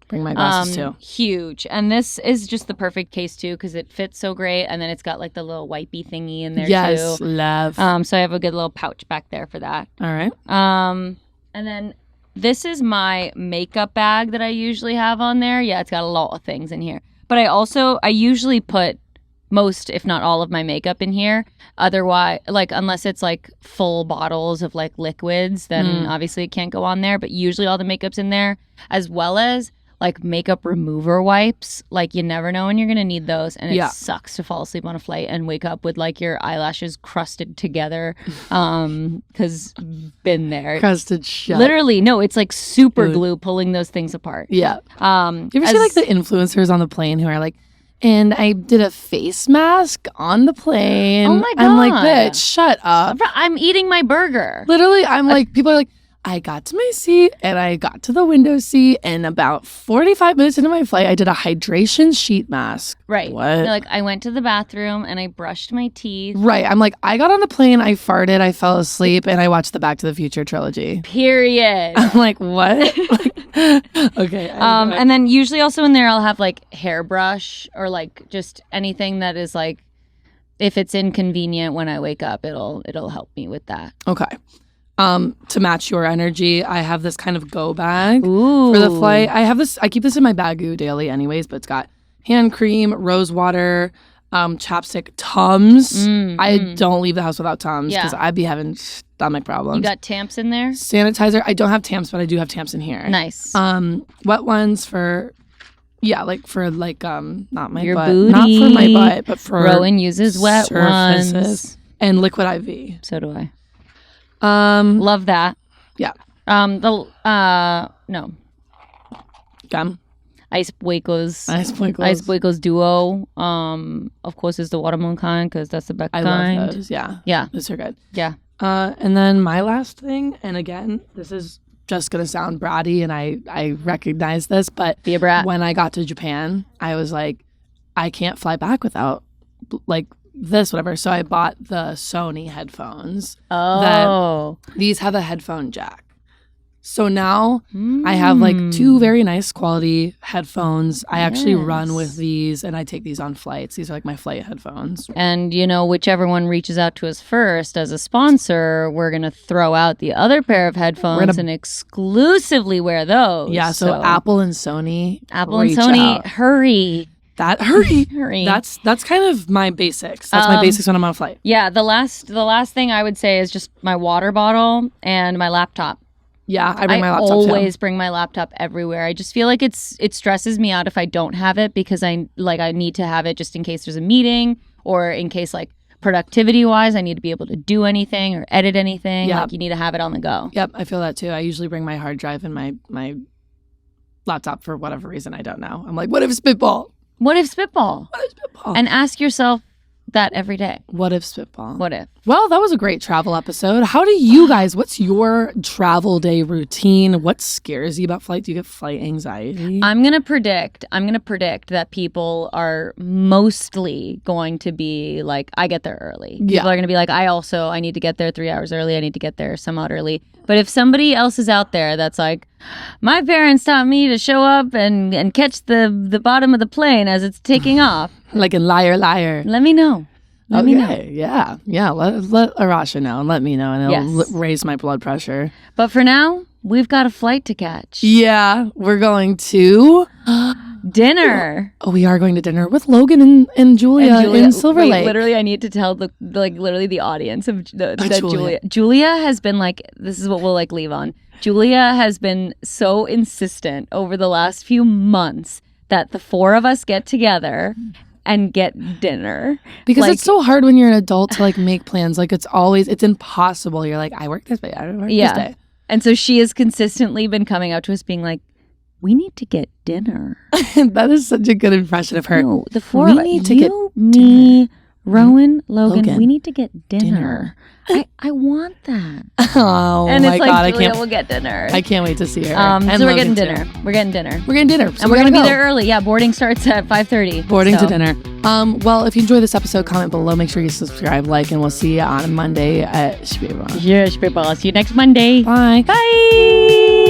A: Bring my glasses too.
B: Huge. And this is just the perfect case too because it fits so great. And then it's got like the little wipey thingy in there
A: Yes,
B: too.
A: love.
B: So I have a good little pouch back there for that.
A: All right.
B: And then this is my makeup bag that I usually have on there. Yeah, it's got a lot of things in here. But I usually put most, if not all of my makeup in here. Otherwise, like unless it's like full bottles of like liquids, then obviously it can't go on there. But usually all the makeup's in there, as well as like makeup remover wipes. Like you never know when you're going to need those. And it sucks to fall asleep on a flight and wake up with like your eyelashes crusted together. Because been there.
A: Crusted shut.
B: Literally, no, it's like super glue pulling those things apart.
A: Yeah. You ever see like the influencers on the plane who are like, and I did a face mask on the plane.
B: Oh my God.
A: I'm like, bitch, shut up.
B: I'm eating my burger.
A: Literally, I'm like, people are like, I got to my seat and I got to the window seat, and about 45 minutes into my flight, I did a hydration sheet mask.
B: Right.
A: What?
B: They're like, I went to the bathroom and I brushed my teeth.
A: Right. I'm like, I got on the plane, I farted, I fell asleep, and I watched the Back to the Future trilogy.
B: Period.
A: I'm like, what? Okay.
B: And then usually also in there, I'll have like hairbrush or like just anything that is like, if it's inconvenient when I wake up, it'll help me with that.
A: Okay. To match your energy, I have this kind of go bag
B: Ooh.
A: for the flight. I keep this in my bagoo daily anyways, but it's got hand cream, rose water, chapstick, Tums. I don't leave the house without Tums because I'd be having stomach problems.
B: You got Tamps in there?
A: Sanitizer. I don't have Tamps, but I do have Tamps in here.
B: Nice.
A: Wet ones for... Yeah, like for like not my
B: your
A: butt,
B: booty.
A: not for my butt, but for
B: Rowan uses wet
A: surfaces.
B: ones.
A: And liquid IV.
B: So do I.
A: Love
B: that.
A: Yeah.
B: No.
A: Gum.
B: Ice Buecos.
A: Ice Buecos.
B: Ice Buecos Duo. Of course, is the watermelon kind because that's the best kind.
A: I love those. Yeah.
B: Yeah.
A: Those are good.
B: Yeah.
A: And then my last thing, and again, this is just gonna sound bratty, and I recognize this, but
B: Be a brat.
A: when I got to Japan, I was like, I can't fly back without like this, whatever. So I bought the Sony headphones.
B: Oh.
A: These have a headphone jack. So now I have like 2 very nice quality headphones. I actually run with these and I take these on flights. These are like my flight headphones.
B: And, whichever one reaches out to us first as a sponsor, we're going to throw out the other pair of headphones and exclusively wear those.
A: Yeah, so Apple and Sony.
B: Apple and Sony, hurry.
A: Hurry. That's kind of my basics. That's my basics when I'm on a flight.
B: Yeah, the last thing I would say is just my water bottle and my laptop.
A: Yeah, I bring my laptop
B: always
A: too.
B: bring my laptop everywhere. I just feel like it stresses me out if I don't have it because I need to have it just in case there's a meeting or in case like productivity wise, I need to be able to do anything or edit anything.
A: Yep.
B: Like you need to have it on the go.
A: Yep, I feel that too. I usually bring my hard drive and my laptop for whatever reason. I don't know. I'm like, what if Spitball?
B: What if Spitball?
A: What if Spitball?
B: And ask yourself that every day.
A: What if Spitball?
B: What if?
A: Well, that was a great travel episode. How do you guys, what's your travel day routine? What scares you about flight? Do you get flight anxiety?
B: I'm going to predict that people are mostly going to be like, I get there early.
A: Yeah.
B: People are going to be like, I need to get there 3 hours early. I need to get there some odd early. But if somebody else is out there that's like, my parents taught me to show up and catch the bottom of the plane as it's taking off.
A: Like in Liar Liar.
B: Let me know. Let me know.
A: Yeah. Let Arasha know and let me know, and it'll raise my blood pressure.
B: But for now, we've got a flight to catch.
A: Yeah, we're going to
B: dinner.
A: Oh, we are going to dinner with Logan and Julia in Silver Lake.
B: Literally, I need to tell the audience of that Julia has been like, this is what we'll like leave on. Julia has been so insistent over the last few months that the four of us get together and get dinner.
A: Because
B: like,
A: it's so hard when you're an adult to like make plans. Like it's impossible. You're like, I work this day, I don't work this day.
B: And so she has consistently been coming out to us being like, we need to get dinner.
A: That is such a good impression of her.
B: No, the four of us, me, Rowan, Logan, we need to get dinner. I want that.
A: Oh
B: and
A: my
B: it's like,
A: God,
B: Julia, we'll get dinner.
A: I can't wait to see her.
B: So we're getting dinner. We're getting dinner.
A: We're getting dinner. So
B: and we're going to be there early. Yeah, boarding starts at 5:30.
A: Boarding to dinner. Well, if you enjoyed this episode, comment below. Make sure you subscribe, like, and we'll see you on Monday at Spitball.
B: Yeah, Spitball. See you next Monday.
A: Bye.
B: Bye.